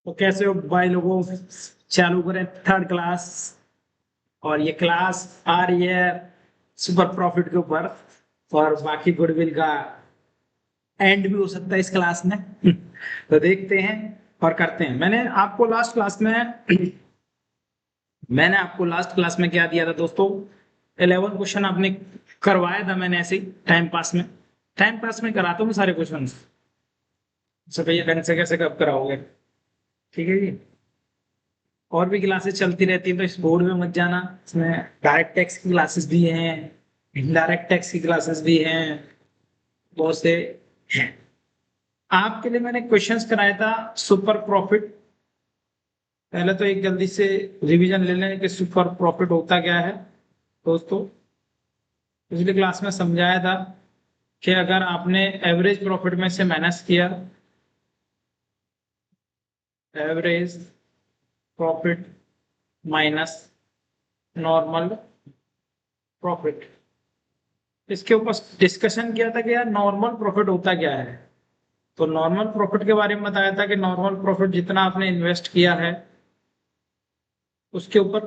तो कैसे हो भाई लोगों। चालू करें थर्ड क्लास। और ये क्लास आ रही है सुपर प्रॉफिट के ऊपर। और बाकी गुडविल का एंड भी हो सकता है इस क्लास में। तो देखते हैं और करते हैं। मैंने आपको लास्ट क्लास में क्या दिया था दोस्तों। 11 क्वेश्चन आपने करवाया था। मैंने ऐसे ही टाइम पास में कराता हूँ सारे क्वेश्चन। सब ये ढंग से कैसे कब कराओगे। ठीक है जी। और भी क्लासेस चलती रहती हैं तो इस बोर्ड में मत जाना। इसमें डायरेक्ट टैक्स की क्लासेस भी हैं, इनडायरेक्ट टैक्स की क्लासेस भी हैं, बहुत से हैं। आपके लिए मैंने क्वेश्चंस कराया था सुपर प्रॉफिट। पहले तो एक जल्दी से रिवीजन ले लें कि सुपर प्रॉफिट होता क्या है दोस्तों। पिछली क्लास में समझाया था कि अगर आपने एवरेज प्रॉफिट में से माइनस किया, average profit minus normal profit, इसके ऊपर डिस्कशन किया था कि यार नॉर्मल प्रॉफिट होता क्या है। तो नॉर्मल प्रॉफिट के बारे में बताया था कि नॉर्मल प्रॉफिट जितना आपने इन्वेस्ट किया है उसके ऊपर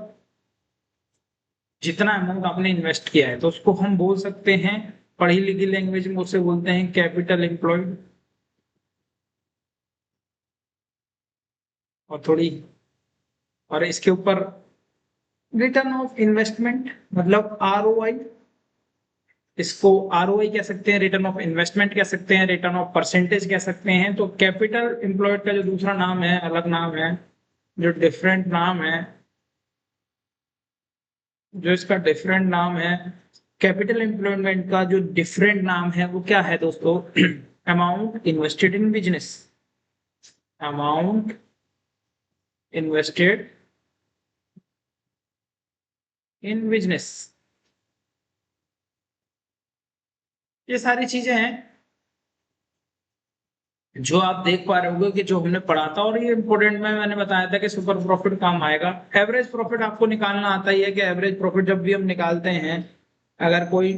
जितना अमाउंट आपने इन्वेस्ट किया है तो उसको हम बोल सकते हैं, पढ़ी लिखी लैंग्वेज में उसे बोलते हैं कैपिटल एम्प्लॉयड। और थोड़ी और इसके ऊपर रिटर्न ऑफ इन्वेस्टमेंट मतलब आरओआई। इसको आरओआई कह सकते हैं, रिटर्न ऑफ इन्वेस्टमेंट कह सकते हैं, रिटर्न ऑफ परसेंटेज कह सकते हैं। तो कैपिटल एम्प्लॉयड का जो दूसरा नाम है, अलग नाम है, जो डिफरेंट नाम है, जो इसका डिफरेंट नाम है, कैपिटल एम्प्लॉयमेंट का जो डिफरेंट नाम है वो क्या है दोस्तों। Amount invested in business. Amount invested in business. ये सारी चीजें हैं जो आप देख पा रहे होगे कि जो हमने पढ़ा था। और ये इंपॉर्टेंट में मैंने बताया था कि सुपर प्रॉफिट काम आएगा। एवरेज प्रॉफिट आपको निकालना आता ही है कि एवरेज प्रॉफिट जब भी हम निकालते हैं, अगर कोई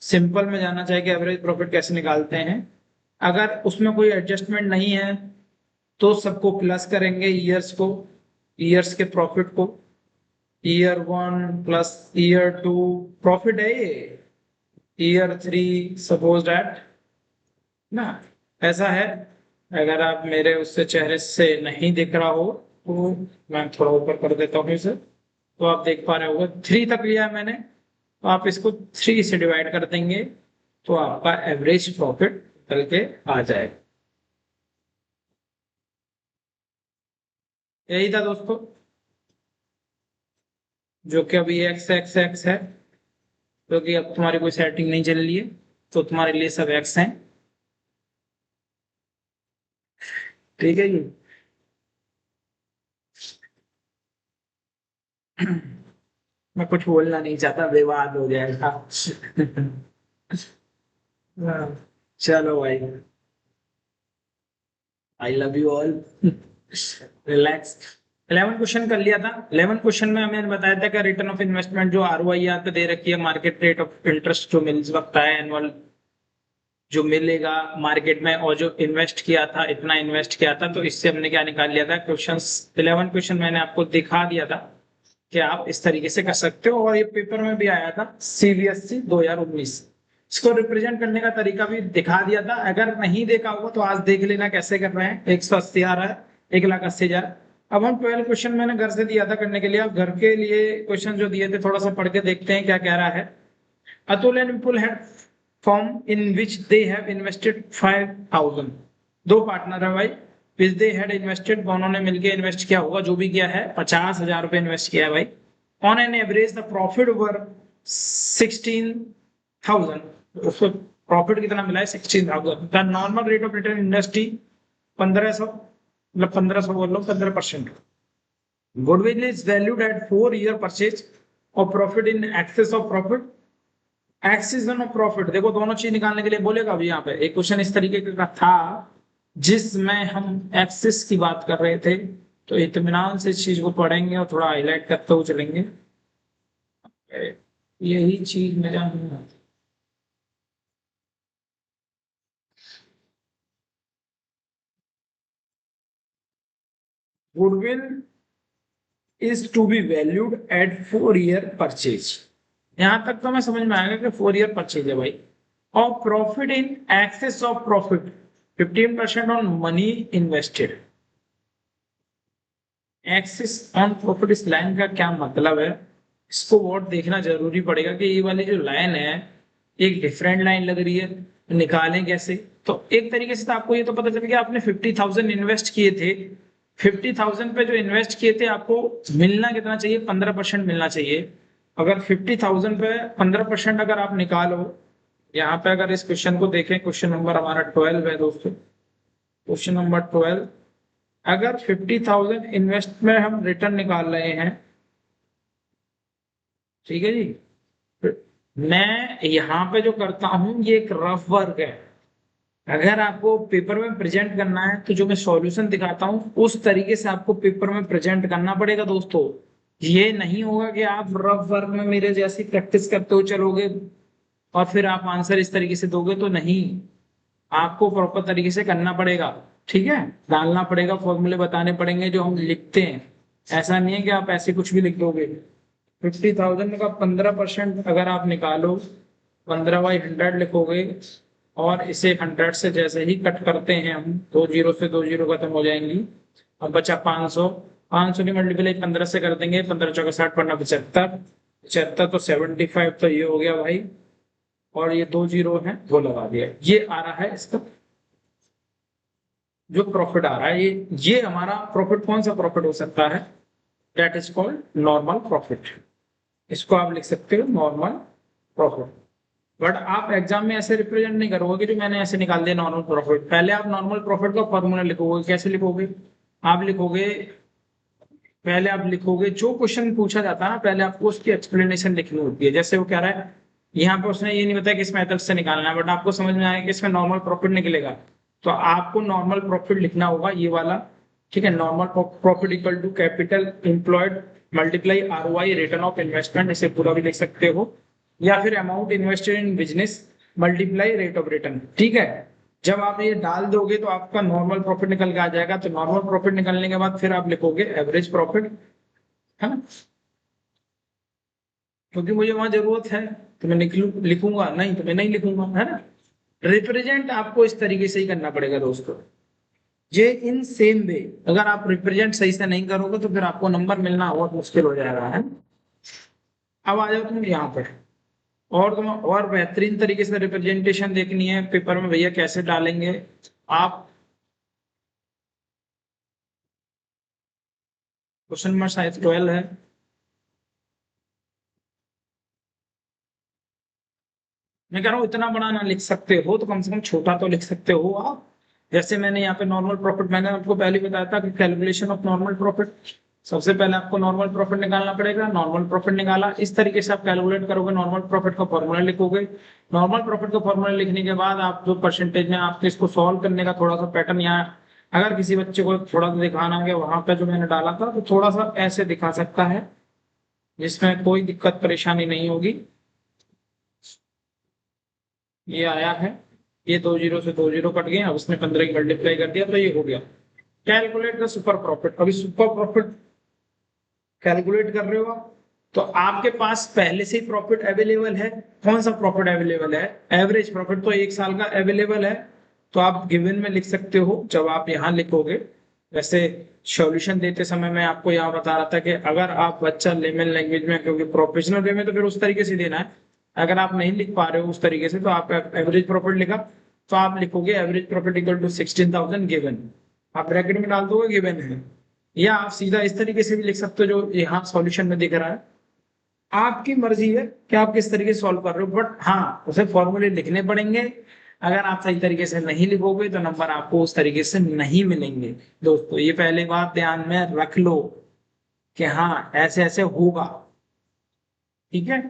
सिंपल में जाना चाहे कि एवरेज प्रॉफिट कैसे निकालते हैं, अगर उसमें कोई एडजस्टमेंट नहीं है तो सबको प्लस करेंगे, ईयर्स को, ईयर्स के प्रॉफिट को। ईयर 1 प्लस ईयर 2 प्रॉफिट है ये। ईयर 3 सपोज दैट ना, ऐसा है। अगर आप मेरे उससे चेहरे से नहीं दिख रहा हो तो मैं थोड़ा ऊपर कर देता हूँ इसे, तो आप देख पा रहे होगे 3 तक लिया है मैंने। तो आप इसको 3 से डिवाइड कर देंगे तो आपका एवरेज प्रॉफिट निकल के आ जाएगा। यही था दोस्तों, जो कि अभी एक्स एक्स एक्स है, क्योंकि अब तुम्हारी कोई सेटिंग नहीं चल रही है तो तुम्हारे लिए सब एक्स हैं। ठीक है जी। मैं कुछ बोलना नहीं चाहता, विवाद हो जाएगा। हाँ, चलो भाई, I love you all. Relax. 11 question कर लिया था। 11 क्वेश्चन में हमें बताया था कि रिटर्न ऑफ इन्वेस्टमेंट जो आरओआई यहाँ पे दे रखी है, मार्केट रेट ऑफ इंटरेस्ट जो मिल सकता है एनुअल, जो मिलेगा मार्केट में, और जो इन्वेस्ट किया था इतना इन्वेस्ट किया था, तो इससे हमने क्या निकाल लिया था। क्वेश्चंस 11 क्वेश्चन मैंने आपको दिखा दिया था कि आप इस तरीके से कर सकते हो। और ये पेपर में भी आया था सीबीएसई 2019। इसको रिप्रेजेंट करने का तरीका भी दिखा दिया था। अगर नहीं देखा होगा तो आज देख लेना कैसे कर रहे हैं। 180 आ रहा है, 1,80,000। अब हम 12 क्वेश्चन मैंने घर से दिया था करने के लिए। अब घर के लिए क्वेश्चन जो दिए थे थोड़ा सा पढ़ के देखते हैं क्या कह रहा है। Atul and Vipul had form in which they have invested 5,000। दो पार्टनर है भाई, विच दे हैड इन्वेस्टेड, दोनों ने मिलकर इन्वेस्ट किया होगा, जो भी किया है 50,000 रुपए इन्वेस्ट किया है भाई। On an average the profit over 16,000। उसको प्रॉफिट कितना मिला है, 16,000। The normal rate of return industry 1,500, मतलब 1,500 बोल लो, 15%। Goodwill is valued at 4 year purchase और profit in excess of profit. एक्सिजन ऑफ प्रॉफिट, देखो दोनों चीज निकालने के लिए बोलेगा अभी। यहाँ पे एक क्वेश्चन इस तरीके का था जिसमें हम एक्सिस की बात कर रहे थे। तो इत्मीनान से इस चीज को पढ़ेंगे और थोड़ा हाईलाइट करते हुए चलेंगे। यही चीज मेरा goodwill is to be valued at 4 year purchase. यहां तक तो मैं समझ में आएगा कि 4 ईयर परचेज है भाई। और profit in excess of profit 15% on money invested. Excess on profit इस लाइन का क्या मतलब है, इसको बहुत देखना जरूरी पड़ेगा कि ये वाली जो लाइन है एक डिफरेंट लाइन लग रही है, निकालें कैसे। तो एक तरीके से तो आपको ये तो पता चल गया, आपने 50,000 इन्वेस्ट किए थे, 50,000 पे जो इन्वेस्ट किए थे आपको मिलना कितना चाहिए, 15% मिलना चाहिए। अगर 50,000 पे 15% अगर आप निकालो, यहाँ पे अगर इस क्वेश्चन को देखें, क्वेश्चन नंबर हमारा 12 है दोस्तों, क्वेश्चन नंबर 12, अगर 50,000 इन्वेस्ट में हम रिटर्न निकाल रहे हैं, ठीक है जी, मैं यहाँ पे जो करता हूं ये एक रफ वर्क है। अगर आपको पेपर में प्रेजेंट करना है तो जो मैं सॉल्यूशन दिखाता हूं उस तरीके से आपको पेपर में प्रेजेंट करना पड़ेगा दोस्तों। ये नहीं होगा कि आप रफ वर्क में मेरे जैसी प्रैक्टिस करते हो चलोगे और फिर आप आंसर इस तरीके से दोगे, तो नहीं, आपको प्रॉपर तरीके से करना पड़ेगा। ठीक है, डालना पड़ेगा, फॉर्मूले बताने पड़ेंगे जो हम लिखते हैं। ऐसा नहीं है कि आप ऐसे कुछ भी लिख दोगे। 50,000 का 15% अगर आप निकालो, 15/100 लिखोगे, और इसे 100 से जैसे ही कट करते हैं हम, 2 जीरो से 2 जीरो खत्म हो जाएंगी। अब बचा 500, 500 की मल्टीप्लाई 15 से कर देंगे, 15 चौका 60, 75, 75 तो 75, तो ये हो गया भाई, और ये 2 जीरो है वो लगा दिया। ये आ रहा है इसका जो प्रॉफिट आ रहा है, ये हमारा प्रॉफिट कौन सा प्रॉफिट हो सकता है, that is called normal profit. इसको आप लिख सकते हो नॉर्मल प्रॉफिट। बट आप एग्जाम में ऐसे रिप्रेजेंट नहीं करोगे कि जो मैंने ऐसे निकाल दिया नॉर्मल प्रॉफिट। पहले आप नॉर्मल प्रॉफिट का फॉर्मूला लिखोगे। कैसे लिखोगे, आप लिखोगे, पहले आप लिखोगे जो क्वेश्चन पूछा जाता है ना, पहले आपको उसकी एक्सप्लेनेशन लिखनी होती है। जैसे वो कह रहा है यहाँ पे, उसने ये नहीं बताया किस मेथड से निकालना है, बट आपको समझ में आएगा कि इसमें नॉर्मल प्रॉफिट निकलेगा, तो आपको नॉर्मल प्रॉफिट लिखना होगा, ये वाला। ठीक है, normal profit equal to capital employed multiply ROI return of investment, इसे पूरा भी लिख सकते हो, या फिर amount invested in business multiply rate of return. ठीक है, जब आप ये डाल दोगे तो आपका नॉर्मल प्रॉफिट निकल के आ जाएगा। तो नॉर्मल प्रॉफिट निकलने के बाद फिर आप लिखोगे एवरेज प्रॉफिट, है ना, क्योंकि मुझे वहां जरूरत है तो मैं लिखूंगा, नहीं तो मैं नहीं लिखूंगा, है ना। रिप्रेजेंट आपको इस तरीके से ही करना पड़ेगा दोस्तों, ये इन सेम वे। अगर आप रिप्रेजेंट सही से नहीं करोगे तो फिर आपको नंबर मिलना बहुत मुश्किल हो जाएगा, है। अब आ जाओ तुम यहाँ पर, और तुम और बेहतरीन तरीके से रिप्रेजेंटेशन देखनी है पेपर में भैया, कैसे डालेंगे आप। क्वेश्चन नंबर शायद 12 है। मैं कह रहा हूँ इतना बड़ा ना लिख सकते हो तो कम से कम छोटा तो लिख सकते हो आप। जैसे मैंने यहाँ पे नॉर्मल प्रॉफिट, मैंने आपको पहले बताया था कि कैलकुलेशन ऑफ नॉर्मल प्रॉफिट, सबसे पहले आपको नॉर्मल प्रॉफिट निकालना पड़ेगा। नॉर्मल प्रॉफिट निकाला, इस तरीके से आप कैलकुलेट करोगे, नॉर्मल प्रॉफिट का फॉर्मूला लिखोगे। नॉर्मल प्रॉफिट का फॉर्मूला लिखने के बाद आप जो परसेंटेज में आपको इसको सॉल्व करने का थोड़ा सा पैटर्न, यहाँ अगर किसी बच्चे को थोड़ा सा दिखाना है, वहां पे जो मैंने डाला था तो थोड़ा सा ऐसे दिखा सकता है, जिसमें कोई दिक्कत परेशानी नहीं होगी। ये आया है, ये 2 जीरो से 2 जीरो कट गए, अब उसने 15 की मल्टीप्लाई कर दिया तो ये हो गया। Calculate the super profit. अभी सुपर प्रॉफिट कैलकुलेट कर रहे हो आप, तो आपके पास पहले से ही प्रॉफिट अवेलेबल है। कौन सा प्रॉफिट अवेलेबल है, एवरेज प्रॉफिट, तो 1 साल का अवेलेबल है। तो आप गिवन में लिख सकते हो जब आप यहाँ लिखोगे। वैसे सॉल्यूशन देते समय मैं आपको यहाँ बता रहा था कि अगर आप बच्चा लेमन लैंग्वेज में, क्योंकि प्रोफेशनल वे में तो फिर उस तरीके से देना है, अगर आप नहीं लिख पा रहे हो उस तरीके से, तो आप एवरेज प्रॉफिट लिखा, तो आप लिखोगे average profit equal to 16,000 given, आप ब्रैकेट में डाल दोगे गिवन है। या आप सीधा इस तरीके से भी लिख सकते हो जो यहाँ सॉल्यूशन में दिख रहा है। आपकी मर्जी है कि आप किस तरीके से सॉल्व कर रहे हो, बट हाँ उसे फॉर्मूले लिखने पड़ेंगे। अगर आप सही तरीके से नहीं लिखोगे तो नंबर आपको उस तरीके से नहीं मिलेंगे। दोस्तों ये पहले बात ध्यान में रख लो कि हाँ ऐसे ऐसे होगा। ठीक है,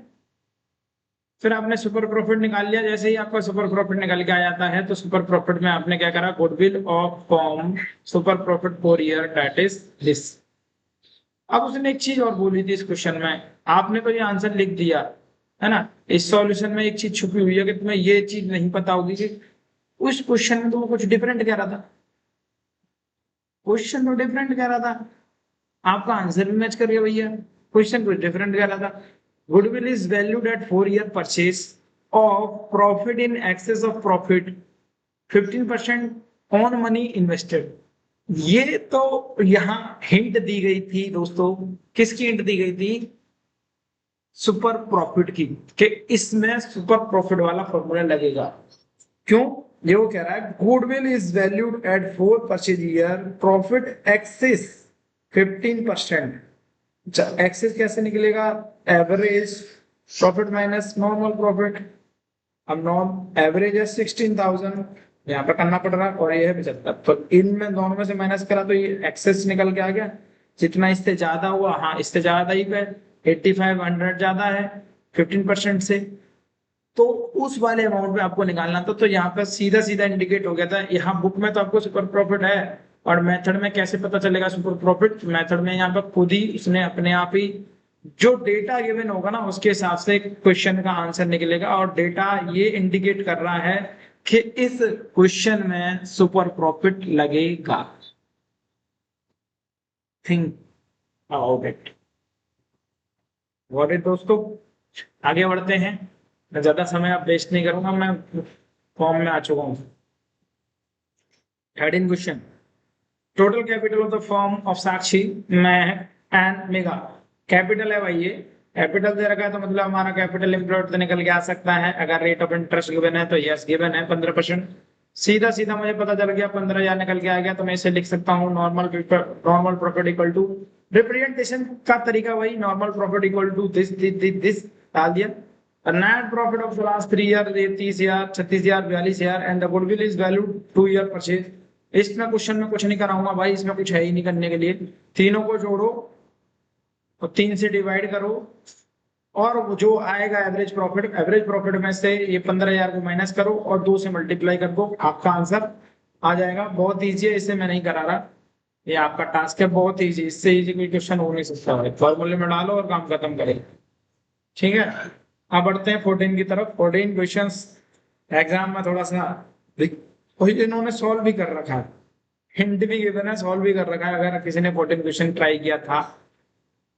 फिर आपने सुपर प्रॉफिट निकाल लिया। जैसे ही आपका सुपर प्रॉफिट निकल के आ जाता है तो सुपर प्रॉफिट में आपने क्या करा, goodwill of form super profit 4 year, that is this. अब उसने एक चीज और बोली थी इस क्वेश्चन में, आपने तो ये आंसर लिख दिया है ना, इस सॉल्यूशन में एक चीज छुपी हुई है कि तुम्हें ये चीज नहीं पता होगी कि उस क्वेश्चन में तो वो कुछ डिफरेंट कह रहा था। क्वेश्चन तो डिफरेंट कह रहा था, आपका आंसर भी मैच कर गया भैया, क्वेश्चन कुछ डिफरेंट कह रहा था। Goodwill is valued at 4 year purchase of profit in excess of profit 15% on money invested. ये तो यहाँ हिंट दी गई थी दोस्तों, किसकी हिंट दी गई थी? सुपर प्रॉफिट की, कि इसमें सुपर प्रॉफिट वाला फॉर्मूला लगेगा। क्यों? ये वो कह रहा है goodwill is valued at 4 purchase year profit excess 15%। Excess कैसे निकलेगा? Average profit minus normal profit. अब नॉर्म एवरेज है 16,000, यहाँ पे करना पड़ रहा है, और ये है 75, तो इनमें दोनों में से माइनस करा तो ये एक्सेस निकल के आ गया। जितना इससे ज्यादा हुआ, हाँ इससे ज्यादा ही पे 8500 ज्यादा है 15% से, तो उस वाले अमाउंट में आपको निकालना था। तो यहाँ पे सीधा सीधा इंडिकेट हो गया था। यहाँ बुक में तो आपको सुपर प्रॉफिट है, और मेथड में कैसे पता चलेगा सुपर प्रॉफिट? मेथड में यहाँ पे खुद ही उसने अपने आप ही जो डेटा गिवन होगा ना उसके हिसाब से क्वेश्चन का आंसर निकलेगा, और डेटा ये इंडिकेट कर रहा है कि इस क्वेश्चन में सुपर प्रॉफिट लगेगा। Think about it. What it दोस्तों, आगे बढ़ते हैं। मैं ज्यादा समय अब वेस्ट नहीं करूंगा, मैं फॉर्म में आ चुका हूँ। 13 question. Total capital of the firm of Sakshi मैं एंड मेगा। कैपिटल है भाई, ये कैपिटल दे रखा है तो मतलब हमारा कैपिटल एम्प्लॉयड तो निकल के आ सकता है। अगर रेट ऑफ इंटरेस्ट गिवन है तो यस गिवन है 15%। सीधा सीधा मुझे पता चल गया 15,000 निकल के आ गया, तो मैं इसे लिख सकता हूँ normal profit equal to, representation का तरीका वही, normal profit equal to this डाल दिया। Net profit of the last 3 year 30,000 36,000 42,000 and the goodwill is valued 2 year purchase. इसमें क्वेश्चन में कुछ नहीं कराऊंगा भाई, इसमें कुछ है ही नहीं करने के लिए। तीनों को जोड़ो और 3 से डिवाइड करो, और वो जो आएगा एवरेज प्रॉफिट में से ये 15,000 को माइनस करो और 2 से मल्टीप्लाई कर दो, आपका आंसर आ जाएगा। बहुत ईजी है, इसे मैं नहीं करा रहा, ये आपका टास्क है, बहुत ईजी, इससे ईजी कोई क्वेश्चन हो नहीं सकता है। फॉर्मूले में डालो और काम खत्म करें। ठीक है, अब बढ़ते हैं 14 की तरफ। 14 क्वेश्चंस एग्जाम में थोड़ा सा वही इन्होंने सॉल्व भी कर रखा है, हिंट भी गिवन है, सॉल्व भी कर रखा है। अगर किसी ने 14 क्वेश्चन ट्राई किया था,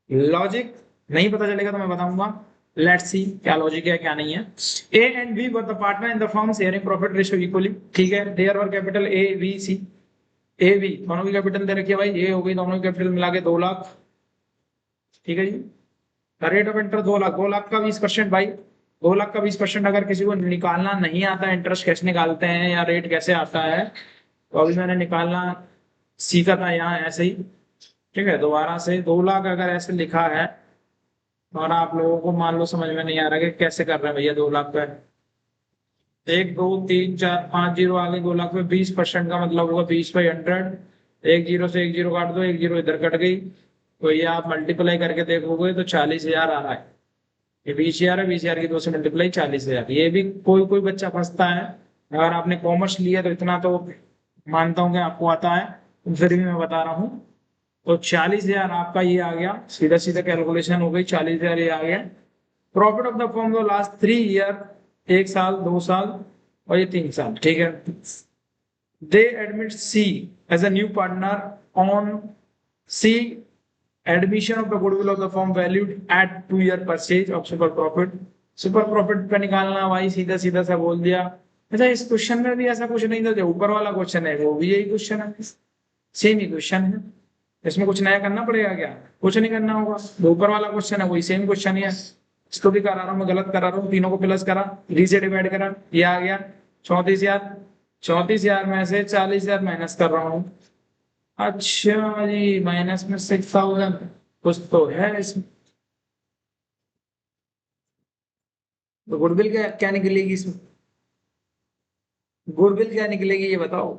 लॉजिक नहीं पता चलेगा तो मैं बताऊंगा। लेट्स सी क्या लॉजिक है क्या नहीं है। A and B were the partner in the firm sharing profit ratio equally. ठीक है, there were capital A B C. A B दोनों की कैपिटल दे रखी है भाई, ए हो गई दोनों की कैपिटल मिला के 2 लाख। ठीक है जी, rate of interest 2 lakh, 2 lakh का 20% भाई। 2 लाख का 20% अगर किसी को निकालना नहीं आता, इंटरेस्ट कैसे निकालते हैं या रेट कैसे आता है, तो अभी मैंने निकालना सीखा था यहाँ ऐसे ही। ठीक है, दोबारा से 2 लाख अगर ऐसे लिखा है और आप लोगों को मान लो समझ में नहीं आ रहा कि कैसे कर रहे हैं भैया 2 लाख पे, 1 2 3 4 5 जीरो आगे 2 लाख पे 20% का मतलब होगा 20/100। एक जीरो से एक जीरो काट दो, एक जीरो इधर कट गई, तो ये आप मल्टीप्लाई करके देखोगे तो 40,000 आ रहा है। ये 20,000 है, 20,000 की 2 से मल्टीप्लाई 40,000। ये भी कोई कोई बच्चा फंसता है, अगर आपने कॉमर्स लिया तो इतना तो मानता हूँ कि आपको आता है, फिर भी मैं बता रहा हूँ। तो 40,000 आपका ये आ गया, सीधा सीधा कैलकुलेशन हो गई, 40,000 ये आ गया। प्रॉफिट ऑफ द फर्म दो लास्ट 3 year, 1 साल 2 साल और ये 3 साल। ठीक है, they admit C as a new partner on C admission of the goodwill of the firm valued at 2 year purchase of super profit. Super profit पे निकालना भाई, सीधा सीधा सा बोल दिया। अच्छा, इस क्वेश्चन में भी ऐसा कुछ नहीं था, जो ऊपर वाला क्वेश्चन है वो भी यही क्वेश्चन है, सेम ही क्वेश्चन है। इसमें कुछ नया करना पड़ेगा क्या? कुछ नहीं करना होगा, जो ऊपर वाला क्वेश्चन है वही सेम क्वेश्चन ही है। इसको भी करा रहा हूँ मैं, गलत करा रहा हूँ, तीनों को प्लस करा, 3 से डिवाइड करा, ये आ गया 34,000। 34,000 में से 40,000 माइनस कर रहा हूँ। अच्छा जी, माइनस में 6,000, कुछ तो है इसमें। तो गुडविल क्या क्या निकलेगी इसमें? गुडविल क्या निकलेगी ये बताओ।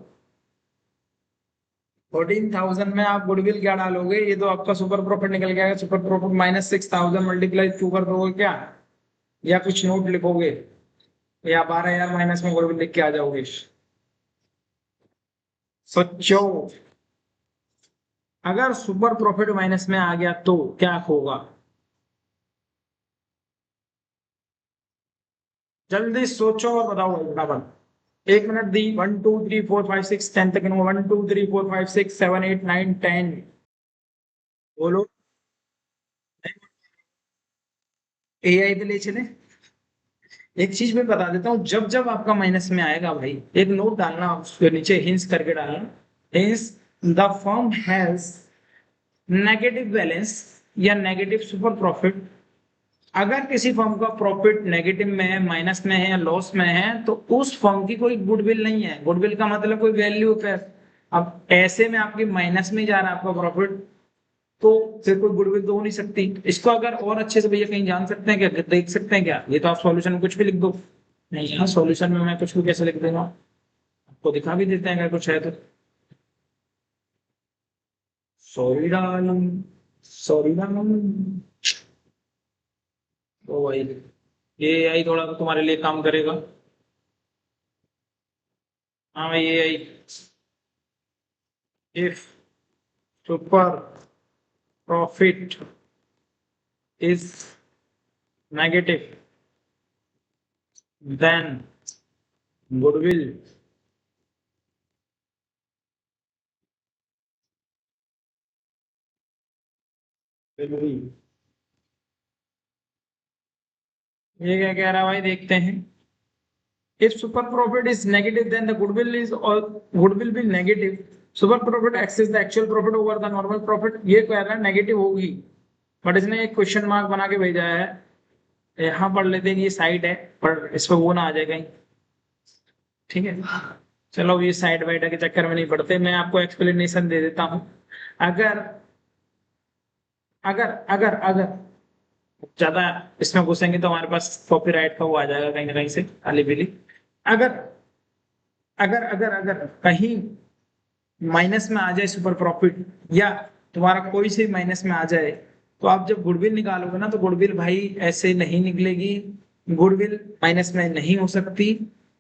14,000 में आप गुडविल क्या डालोगे? ये तो आपका सुपर प्रॉफिट निकल गया। सुपर प्रॉफिट -6,000 मल्टीप्लाई 2 कर दोगे क्या, या कुछ नोट लिखोगे, या 12,000 माइनस में गुडविल लिख के आ जाओगे? सोचो, अगर सुपर प्रॉफिट माइनस में आ गया तो क्या होगा? जल्दी सोचो और बताओ फटाफट। एक मिनट दी, 1 2 3 4 5 6 10 तक 1 2 3 4 5 6 7 8 9 10। बोलो। एआई पे ले चले। एक चीज मैं बता देता हूँ, जब जब आपका माइनस में आएगा भाई, एक नोट डालना, उसके नीचे हिंस करके डालना, hints, the firm has negative balance या नेगेटिव सुपर प्रॉफिट। अगर किसी फर्म का प्रॉफिट नेगेटिव में है, माइनस में है या लॉस में है, तो उस फर्म की कोई गुडविल नहीं है। गुडविल का मतलब कोई वैल्यू पे। अब ऐसे में आपकी माइनस में जा रहा है आपका प्रॉफिट, तो फिर कोई गुडविल तो हो नहीं सकती। इसको अगर और अच्छे से भैया कहीं जान सकते हैं क्या, देख सकते हैं क्या? ये तो आप सॉल्यूशन में कुछ भी लिख दो। नहीं यार, सॉल्यूशन में मैं कुछ भी कैसे लिख दूंगा? आपको दिखा भी देते हैं अगर कुछ है तो। सॉरी डालम, सॉरी डालम। ओ भाई, ये आई थोड़ा तो तुम्हारे लिए काम करेगा। हाँ भाई, ये आई, if super profit is negative then goodwill will be. ये क्या कह रहा है भाई, देखते हैं। If super profit is negative, then the goodwill is all goodwill be negative. Super profit exceeds the actual profit over the normal profit. ये कह रहा है नेगेटिव होगी, बट इसने एक क्वेश्चन मार्क बना के भेजा है। यहाँ पढ़ लेते हैं कि ये साइड है, पर इस पर वो ना आ जाए कहीं। ठीक है, चलो ये साइड वाइड के चक्कर में नहीं पड़ते, मैं आपको एक्सप्लेनेशन दे देता हूँ। अगर अगर अगर अगर ज्यादा इसमें घुसेंगे तो हमारे पास कॉपीराइट का वो आ जाएगा कहीं ना कहीं से, अली बिली। अगर अगर अगर अगर कहीं माइनस में आ जाए सुपर प्रॉफिट, या तुम्हारा कोई से माइनस में आ जाए, तो आप जब गुडविल निकालोगे ना, तो गुडविल भाई ऐसे नहीं निकलेगी। गुडविल माइनस में नहीं हो सकती,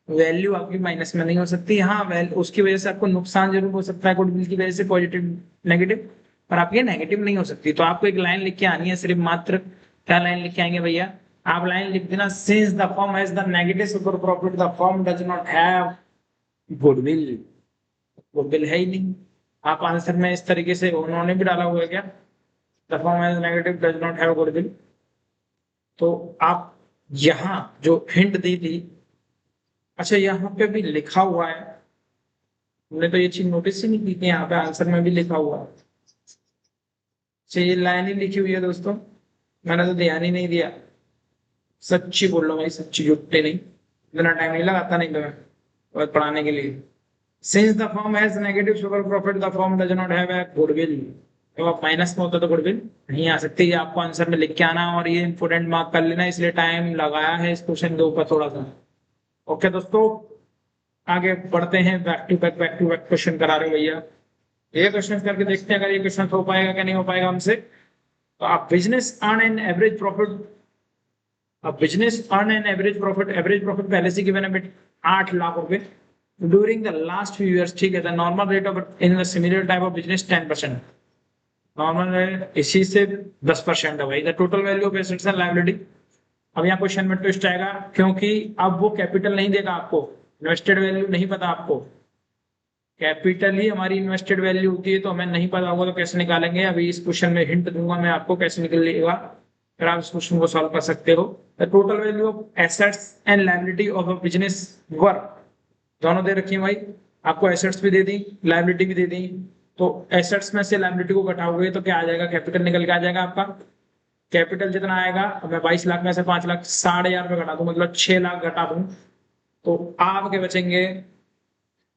वैल्यू आपकी माइनस में नहीं हो सकती। हाँ, उसकी वजह से आपको नुकसान जरूर हो सकता है गुडविल की वजह से, पॉजिटिव नेगेटिव, पर आपकी नेगेटिव नहीं हो सकती। तो आपको एक लाइन लिख के आनी है सिर्फ मात्र। क्या लाइन लिख के आएंगे भैया? आप लाइन लिख देना, since the firm has the negative super profit the firm does not have goodwill. वो बिल है ही नहीं। आप आंसर में इस तरीके से उन्होंने भी डाला हुआ है क्या, the firm has negative does not have goodwill. तो आप यहाँ जो हिंट दी थी, अच्छा यहाँ पे भी लिखा हुआ है, हमने तो ये चीज नोटिस ही नहीं की कि यहाँ पे आंसर में भी लिखा हुआ है। अच्छा, ये लाइन ही लिखी हुई है दोस्तों, मैंने तो ध्यान ही नहीं दिया। सच्ची बोल रहा हूँ भाई, सच्ची, झूठे नहीं। इतना टाइम नहीं लगाता नहीं तो मैं और पढ़ाने के लिए। Since the firm has negative super profit, the firm does not have a goodwill. तो आप माइनस में होता तो गुडविल नहीं आ सकती। ये आपको आंसर में लिख के आना, और ये इंपोर्टेंट मार्क कर लेना, इसलिए टाइम लगाया है इस क्वेश्चन के ऊपर थोड़ा सा। ओके दोस्तों, आगे बढ़ते हैं। बैक टू बैक क्वेश्चन करा रहे हो भैया। ये क्वेश्चन करके देखते हैं अगर ये क्वेश्चन हो पाएगा क्या नहीं हो पाएगा हमसे। तो आप business earn an average profit, अब business earn an average profit पहले से गिवन है 8 लाख रुपए during the last few years. ठीक है, the normal rate of in the similar type of business 10%। Normal rate इसी से 10% है भाई। The total value of assets and liability. अब यहाँ क्वेश्चन में ट्विस्ट आएगा, क्योंकि अब वो कैपिटल नहीं देगा आपको, इन्वेस्टेड वैल्यू नहीं पता आपको। कैपिटल ही हमारी इन्वेस्टेड वैल्यू होती है, तो हमें नहीं पता होगा तो कैसे निकालेंगे? अभी इस क्वेश्चन में हिंट दूंगा मैं आपको कैसे निकलेगा, फिर आप इस क्वेश्चन को सॉल्व कर सकते हो। The total value of assets and liability of a business work, दोनों दे रखी है भाई। आपको एसेट्स भी दे दी, लायबिलिटी भी दे दी। तो एसेट्स में से लायबिलिटी को घटाओगे तो क्या आ जाएगा? कैपिटल निकल के आ जाएगा आपका। कैपिटल जितना आएगा, अब मैं 22 लाख में से 5 लाख 60,000 घटा दूं, मतलब 6 लाख घटा दूं, तो आपके बचेंगे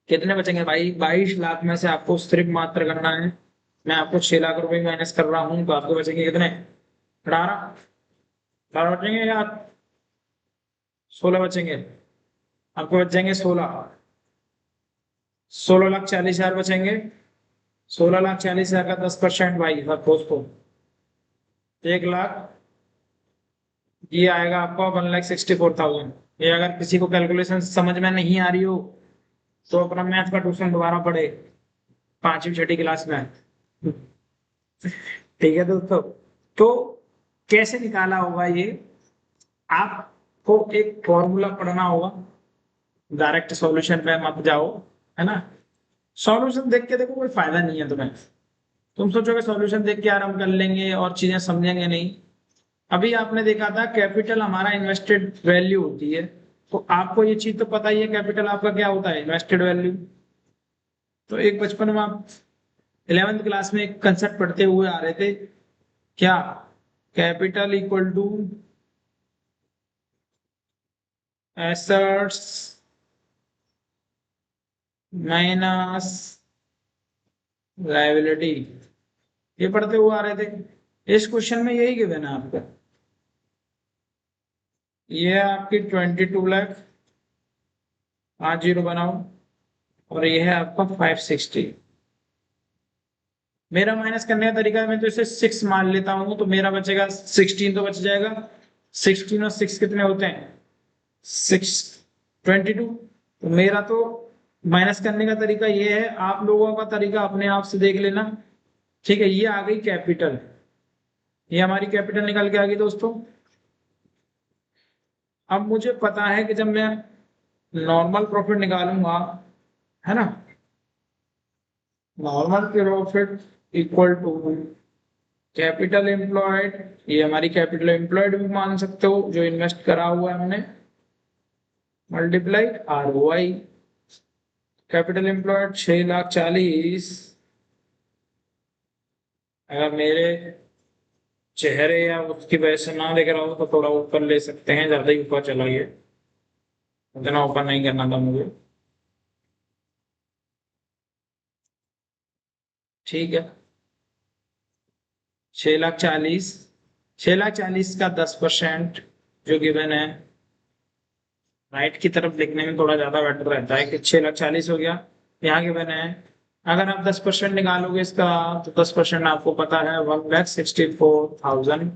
कितने? बचेंगे भाई 22 लाख में से आपको सिर्फ मात्र करना है, मैं आपको 6 लाख रुपए माइनस कर रहा हूं, तो आपको बचेंगे कितने? 18। 18 बचेंगे या 16 बचेंगे? आपको बच जाएंगे 16। 16,40,000 बचेंगे। 16,40,000 का 10% भाई, सपोज को 1 लाख, ये आएगा आपका 1,64,000। ये अगर किसी को कैलकुलेशन समझ में नहीं आ रही हो, तो अपना मैथ का ट्यूशन दोबारा पढ़े 5वीं 6ठी क्लास में। ठीक है दोस्तों, तो कैसे निकाला होगा ये? आपको एक फॉर्मूला पढ़ना होगा, डायरेक्ट सॉल्यूशन पे मत जाओ, है ना। सॉल्यूशन देख के देखो कोई फायदा नहीं है तुम्हें। तुम सोचोगे सॉल्यूशन देख के आराम कर लेंगे और चीजें समझेंगे नहीं। अभी आपने देखा था कैपिटल हमारा इन्वेस्टेड वैल्यू होती है। तो आपको ये चीज तो पता ही है कैपिटल आपका क्या होता है, इन्वेस्टेड वैल्यू। तो एक बचपन में आप 11th क्लास में एक कंसेप्ट पढ़ते हुए आ रहे थे, क्या, capital equal to assets minus liability, ये पढ़ते हुए आ रहे थे। इस क्वेश्चन में यही गिवन है आपका। ये है आपकी 22 लाख, 5 जीरो बनाओ, और ये है आपका 560। मेरा माइनस करने का तरीका है, मैं तो इसे 6 मान लेता हूं, तो मेरा बचेगा 16 तो बच जाएगा। 16 और 6 कितने होते हैं, 6, 22। तो मेरा तो माइनस करने का तरीका ये है, आप लोगों का तरीका अपने आप से देख लेना। ठीक है, ये आ गई कैपिटल, ये हमारी कैपिटल निकल के आ गई दोस्तों। अब मुझे पता है कि जब मैं नॉर्मल प्रॉफिट निकालूंगा, है ना, normal profit equal to capital employed, ये हमारी कैपिटल एम्प्लॉयड भी मान सकते हो जो इन्वेस्ट करा हुआ है हमने, मल्टीप्लाई ROI। Capital employed 6,40,000। अगर मेरे चेहरे या उसकी वजह से ना दिख रहा हो तो थोड़ा ऊपर ले सकते हैं, ज्यादा ही ऊपर चला गया, इतना ऊपर नहीं करना था मुझे। ठीक है, 6,40,000, 6,40,000 का 10% जो गिवन है, राइट की तरफ लिखने में थोड़ा ज्यादा बेटर रहता है कि 6,40,000 हो गया, यहाँ गिवन है। अगर आप 10% निकालोगे इसका, तो 10% आपको पता है 1,64,000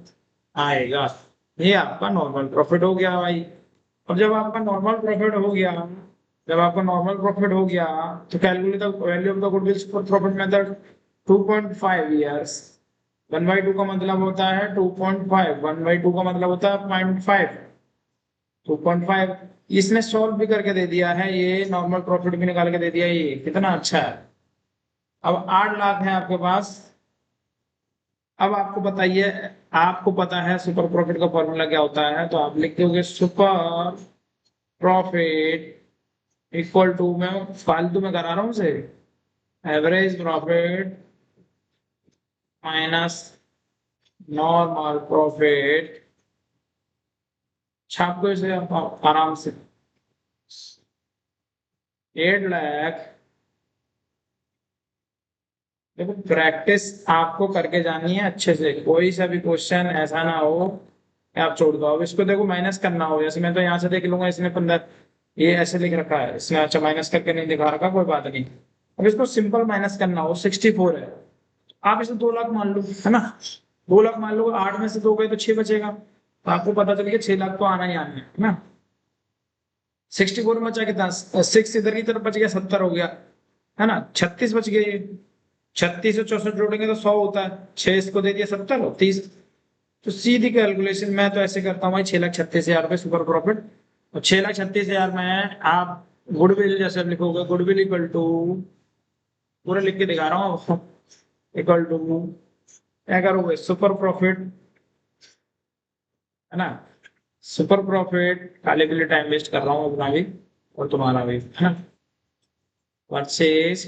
आएगा। ये आपका नॉर्मल प्रॉफिट हो गया भाई। और जब आपका नॉर्मल प्रॉफिट हो गया, जब आपका नॉर्मल प्रॉफिट हो गया, तो calculate the value of the goodwill for profit method 2.5 years. 1/2 का मतलब होता है 2.5, 1/2 का मतलब होता है 0.5, 2.5। इसने सॉल्व भी करके दे दिया है, ये नॉर्मल प्रॉफिट भी निकाल के दे दिया, ये कितना अच्छा है। अब 8 लाख है आपके पास। अब आपको बताइए, आपको पता है सुपर प्रॉफिट का फॉर्मूला क्या होता है, तो आप लिख दोगे सुपर प्रॉफिट इक्वल टू, मैं फालतू में करा रहा हूँ उसे, average profit minus normal profit. छाप दो इसे आराम से, 8 लाख। देखो प्रैक्टिस आपको करके जानी है अच्छे से, कोई सा भी क्वेश्चन ऐसा ना हो कि आप छोड़ दो। अब इसको देखो माइनस करना हो, जैसे मैं तो यहाँ से देख लूंगा, इसने 15, ये ऐसे लिख रखा है इसने, अच्छा माइनस करके नहीं दिखा रखा, कोई बात नहीं। अब इसको सिंपल माइनस करना हो, 64 है, आप इसे 2 लाख मान लो, है ना। 2 लाख मान लो, 8 में से 2 गए तो 6 बचेगा, तो आपको पता चल गया 6 लाख तो आना ही आना है ना। 64 में बचा कितना, 6 इधर की तरफ बच गया, 70 हो गया, है ना। 36 बच गए, 36 और 64 जोड़ेंगे तो 100 होता है, 6 इसको दे दिया, 70 और 30। तो सीधी कैलकुलेशन मैं तो ऐसे करता हूँ भाई, 6,36,000 रुपये सुपर प्रॉफिट। और 6,36,000 में आप गुडविल जैसे लिखोगे, गुडविल इक्वल टू, पूरा लिख के दिखा रहा हूँ, इक्वल टू क्या करोगे, सुपर प्रॉफिट, है ना। सुपर प्रॉफिट, काले के लिए टाइम वेस्ट कर रहा हूँ अपना भी और तुम्हारा भी, है ना। परचेज,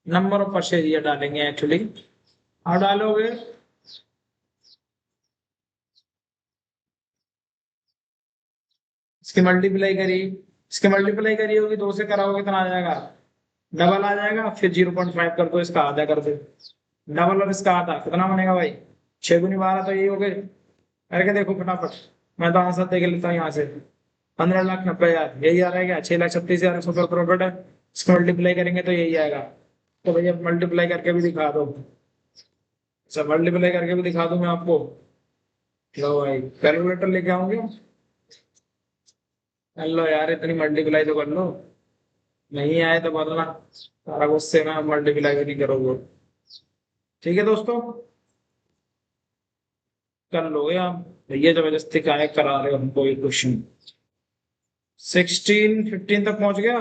नंबर ऑफ परचेज ये डालेंगे एक्चुअली, और डालोगे इसकी मल्टीप्लाई करी, इसकी मल्टीप्लाई करी होगी, 2 से कराओगे कितना आ जाएगा, डबल आ जाएगा, फिर 0.5 कर दो, इसका आधा कर दो, डबल और इसका आधा कितना बनेगा भाई, 6 × 12 तो यही हो गए। करके देखो फटाफट, मैं तो आंसर देख लेता हूँ यहाँ से, 15,90,000 यही आ रहा है क्या, 6,36,000 सुपर प्रॉफिट है, इसको मल्टीप्लाई करेंगे तो यही आएगा। तो भैया मल्टीप्लाई करके भी दिखा दो, अच्छा मल्टीप्लाई करके भी दिखा दूं मैं आपको, लो भाई कैलकुलेटर लेके आऊंगे, लो यार इतनी मल्टीप्लाई तो कर लो, नहीं आए तो बोलना, सारा गुस्से में मल्टीप्लाई भी नहीं करोगे। ठीक है दोस्तों, कर लोगे आप, भैया जबरदस्ती काहे करा रहे हो हमको ये क्वेश्चन। 15 तक पहुंच गया।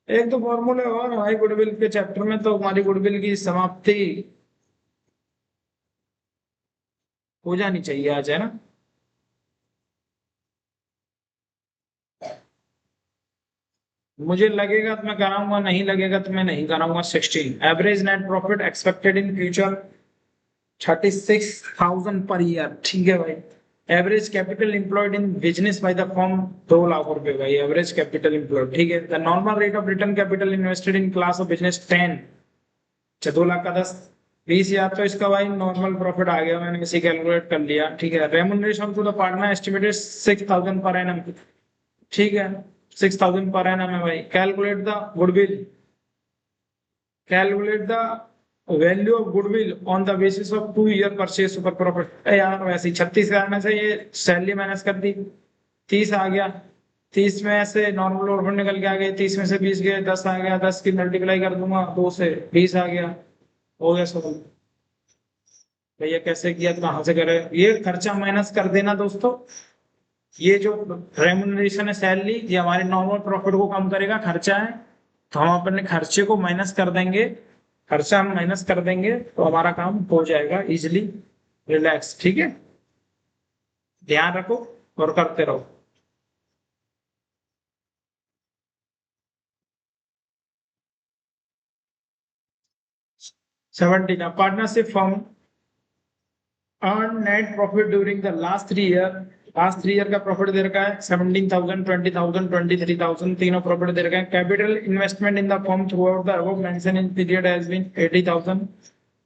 एक दो फॉर्मूले और भाई गुडविल के चैप्टर में, तो हमारी गुडविल की समाप्ति हो जानी चाहिए आज, है ना। मुझे लगेगा तो मैं कराऊंगा, नहीं लगेगा तो मैं नहीं कराऊंगा। 16 average net profit expected in future 36,000 per year, ठीक है भाई। Average capital employed in business by the firm 2 lakh रुपए भाई, एवरेज कैपिटल एम्प्लॉयड, ठीक है। The normal rate of return capital invested in class of business 10, 2 lakh का 10, 20,000, तो इसका भाई नॉर्मल प्रॉफिट आ गया, मैंने इसे कैलकुलेट कर लिया, ठीक है। Remuneration to the partner estimated 6,000 per annum, ठीक है। 6,000 पर एनम है भाई। Calculate the goodwill, calculate the value of goodwill on the basis of 2 year purchase super profit. यार वैसे ही 36,000 में से ये सैलरी माइनस कर दी, 30 आ गया। 30 में से नॉर्मल ओवरहेड निकल के आ गए, 30 में से 20 गए, 10 आ गया। 10 की मल्टीप्लाई कर दूंगा 2 से, 20 आ गया। हो गया सब। भैया कैसे किया, कहाँ से करे, ये खर्चा माइनस कर देना दोस्तों। ये जो रेमुनरेशन है, सैलरी, ये हमारे नॉर्मल प्रॉफिट को कम करेगा, खर्चा है। तो हम अपने खर्चे को माइनस कर देंगे, खर्चा हम माइनस कर देंगे तो हमारा काम हो जाएगा इजिली। रिलैक्स, ठीक है। ध्यान रखो और करते रहो। Seventeen, partnership firm earn net profit during the last 3 year. Last 3 year का प्रॉफिट दे रखा है 17,000, 20,000, 23,000, तीनों प्रॉफिट दे रखा है। Capital investment in the firm throughout the above mention in period has been 80,000।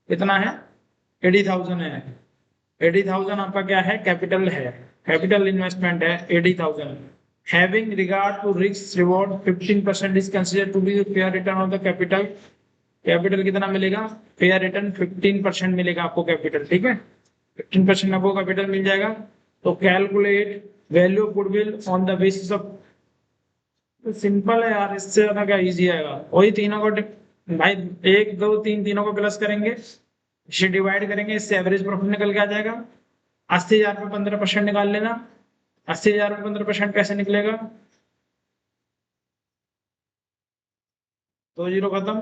कितना है? 80,000 है। 80,000 आपका क्या है? कैपिटल है, कैपिटल इन्वेस्टमेंट है 80,000। Having regard to risk reward 15% is considered to be fair return of the capital. Capital कितना मिलेगा? फेयर रिटर्न 15% मिलेगा आपको कैपिटल, ठीक है। 15% आपको कैपिटल मिल जाएगा। तो calculate value of goodwill on the basis of, simple है यार, इससे ज्यादा क्या इजी आएगा। वही तीनों को भाई 1 2 3 तीनों को प्लस करेंगे, इसे डिवाइड करेंगे, इससे एवरेज प्रॉफिट निकल के आ जाएगा। 80,000 पे 15% निकाल लेना। 80,000 पे 15% कैसे निकलेगा? 2 जीरो खत्म,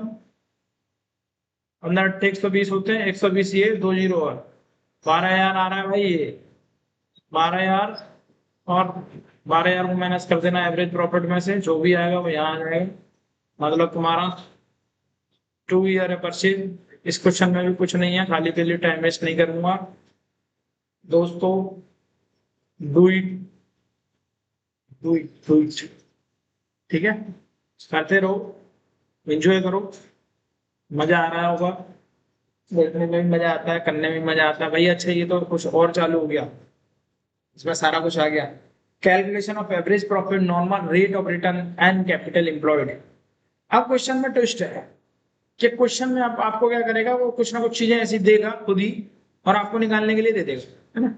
15 120 होते हैं, 120 ये 2 जीरो और 12,000 आ रहा है भाई ये। 12,000 और 12,000 को माइनस कर देना एवरेज प्रॉफिट में से, जो भी आएगा वो यहाँ आ जाएगा। मतलब तुम्हारा 2 ईयर है परचेज। इस क्वेश्चन में भी कुछ नहीं है, खाली के लिए टाइम वेस्ट नहीं करूंगा दोस्तों। Do it, do it, do it, ठीक है। करते रहो, एंजॉय करो, मजा आ रहा होगा। देखने में भी मजा आता है, करने में भी मजा आता है भाई। अच्छा ये तो कुछ और चालू हो गया, इसमें सारा कुछ आ गया। Calculation of average profit, normal rate of return and capital employed. अब क्वेश्चन में ट्विस्ट है कि क्वेश्चन में आपको क्या करेगा, वो कुछ ना कुछ चीजें ऐसी देगा खुद ही और आपको निकालने के लिए दे देगा, है ना।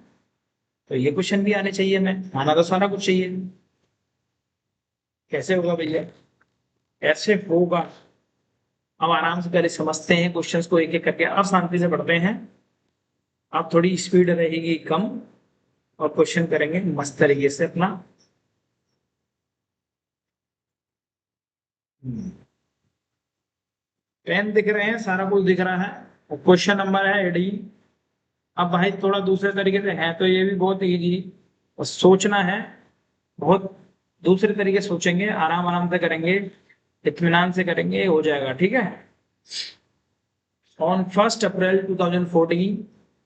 तो ये क्वेश्चन भी आने चाहिए, मैं आना तो सारा कुछ चाहिए। कैसे होगा भैया? ऐसे होगा। अब आराम से पहले समझते हैं क्वेश्चंस को एक एक करके, अब शांति से पढ़ते हैं। अब थोड़ी स्पीड रहेगी कम और क्वेश्चन करेंगे मस्त तरीके से अपना। पेन दिख रहे हैं, सारा कुछ दिख रहा है। क्वेश्चन नंबर है 18। अब भाई थोड़ा दूसरे तरीके से है तो ये भी बहुत इजी, और सोचना है बहुत दूसरे तरीके से सोचेंगे, आराम आराम से करेंगे, इत्मीनान से करेंगे, हो जाएगा, ठीक है। ऑन 1 अप्रैल 2014,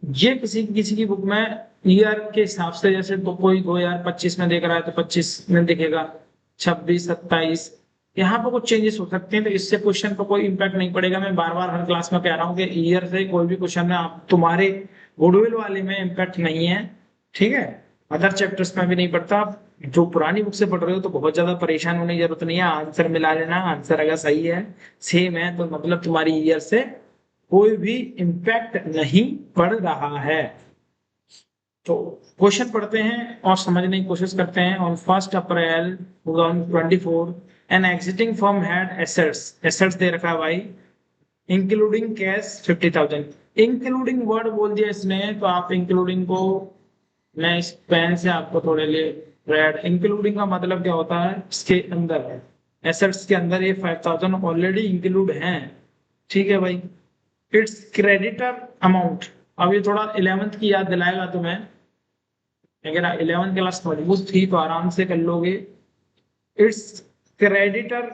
ये किसी किसी की बुक में ईयर के हिसाब से, जैसे तो कोई 2025 में देख रहा है तो 25 में दिखेगा, 26 27, यहाँ पर कुछ चेंजेस हो सकते हैं। तो इससे क्वेश्चन पर कोई इम्पैक्ट नहीं पड़ेगा। मैं बार बार हर क्लास में कह रहा हूँ कि ईयर से कोई भी क्वेश्चन में आप तुम्हारे गुडविल वाले में इम्पैक्ट नहीं है, ठीक है। अदर चैप्टर्स में भी नहीं पड़ता। आप जो पुरानी बुक से पढ़ रहे हो तो बहुत ज्यादा परेशान होने की जरूरत नहीं है, आंसर मिला लेना। आंसर अगर सही है, सेम है, तो मतलब तुम्हारी ईयर से कोई भी इम्पैक्ट नहीं पड़ रहा है। तो क्वेश्चन पढ़ते हैं और समझने की कोशिश करते हैं। On 1 April 2024 an existing firm had assets, assets दे रखा है भाई, इंक्लूडिंग कैश 50,000। इंक्लूडिंग वर्ड बोल दिया इसने, तो आप इंक्लूडिंग को, मैं इस पेन से आपको थोड़े लिए रेड इंक्लूडिंग का मतलब क्या होता है, इसके अंदर एसेट्स के अंदर ये 5000 ऑलरेडी इंक्लूड हैं। ठीक है भाई। इट्स क्रेडिटर अमाउंट, अब ये थोड़ा 11th की याद दिलाएगा तुम्हें, अगर 11th क्लास मजबूत थी तो आराम से कर लोगे। It's creditor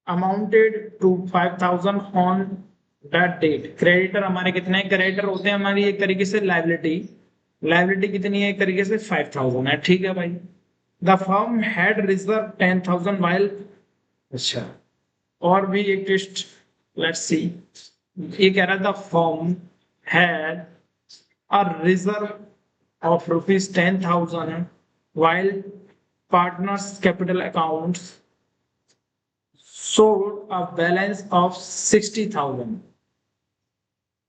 amounted to 5000 on that date. Creditor हमारे कितने क्रेडिटर होते हैं, हमारी एक तरीके से लाइबिलिटी, लाइबिलिटी कितनी है, एक तरीके से 5000 है। ठीक है भाई। The firm had reserve 10,000 while, अच्छा और भी एक टेस्ट, लेट्स सी। ये कह रहा था firm had a reserve of rupees 10,000 while partners capital accounts showed a balance of 60,000।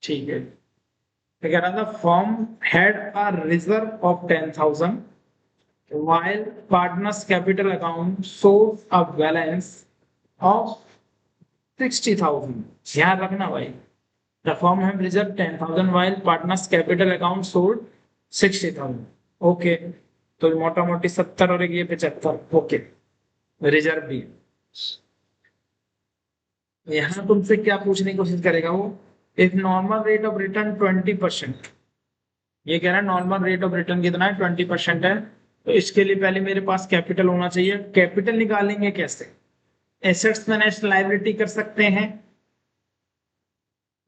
ठीक है। तो कह रहा था firm had a reserve of 10,000 while partners capital account showed a balance of 60,000। ध्यान रखना भाई, the firm have reserved 10,000 while partners capital account showed 60,000। Okay, तो मोटा मोटी 70 और ये 75। ओके, रिजर्व भी। यहाँ तुमसे क्या पूछने की कोशिश करेगा वो, if normal rate of return 20%, ये कह रहा है नॉर्मल रेट ऑफ रिटर्न कितना है, 20% है। तो इसके लिए पहले मेरे पास कैपिटल होना चाहिए। कैपिटल निकालेंगे कैसे, एसेट्स माइनस लायबिलिटी कर सकते हैं,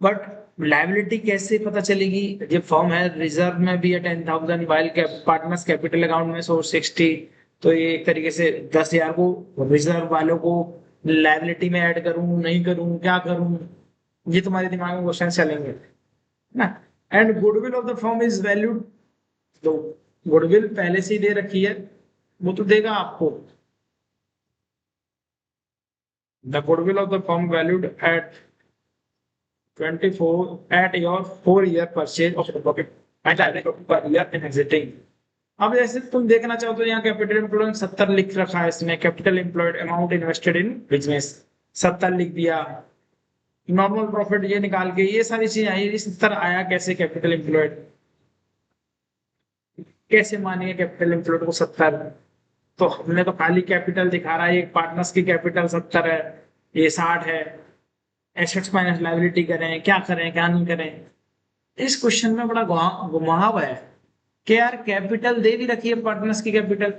बट लायबिलिटी कैसे पता चलेगी, ये फॉर्म है रिजर्व में भी है 10,000 वाइल पार्टनर्स कैपिटल अकाउंट में 60, तो ये एक तरीके से 10,000 को रिजर्व वालों को लायबिलिटी में ऐड करूं नहीं करूं क्या करूं, ये तुम्हारे दिमाग में क्वेश्चन चलेंगे ना। And goodwill of the firm is valued, तो गुडविल पहले से ही दे रखी है, वो तो देगा आपको। The goodwill of the firm valued eight 24 at your 4-year purchase of the property per year in exiting। अब जैसे तुम देखना चाहो तो यहाँ कैपिटल एम्प्लॉयड 70 लिख रखा है, इसमें capital employed amount invested in business 70 लिख दिया। नॉर्मल प्रॉफिट ये निकाल के ये सारी चीजें आई, ये 70 आया कैसे कैपिटल एम्प्लॉयड, कैसे मानिए कैपिटल एम्प्लॉयड को 70, तो हमने तो खाली कैपिटल दिखा रहा है, एक पार्टनर्स की कैपिटल 70 है, ये 60 है, एसेट्स माइनस लायबिलिटी करें क्या करें क्या नहीं करें। इस क्वेश्चन में बड़ा घुमाव है कि यार कैपिटल दे भी रखी है पार्टनर्स की कैपिटल,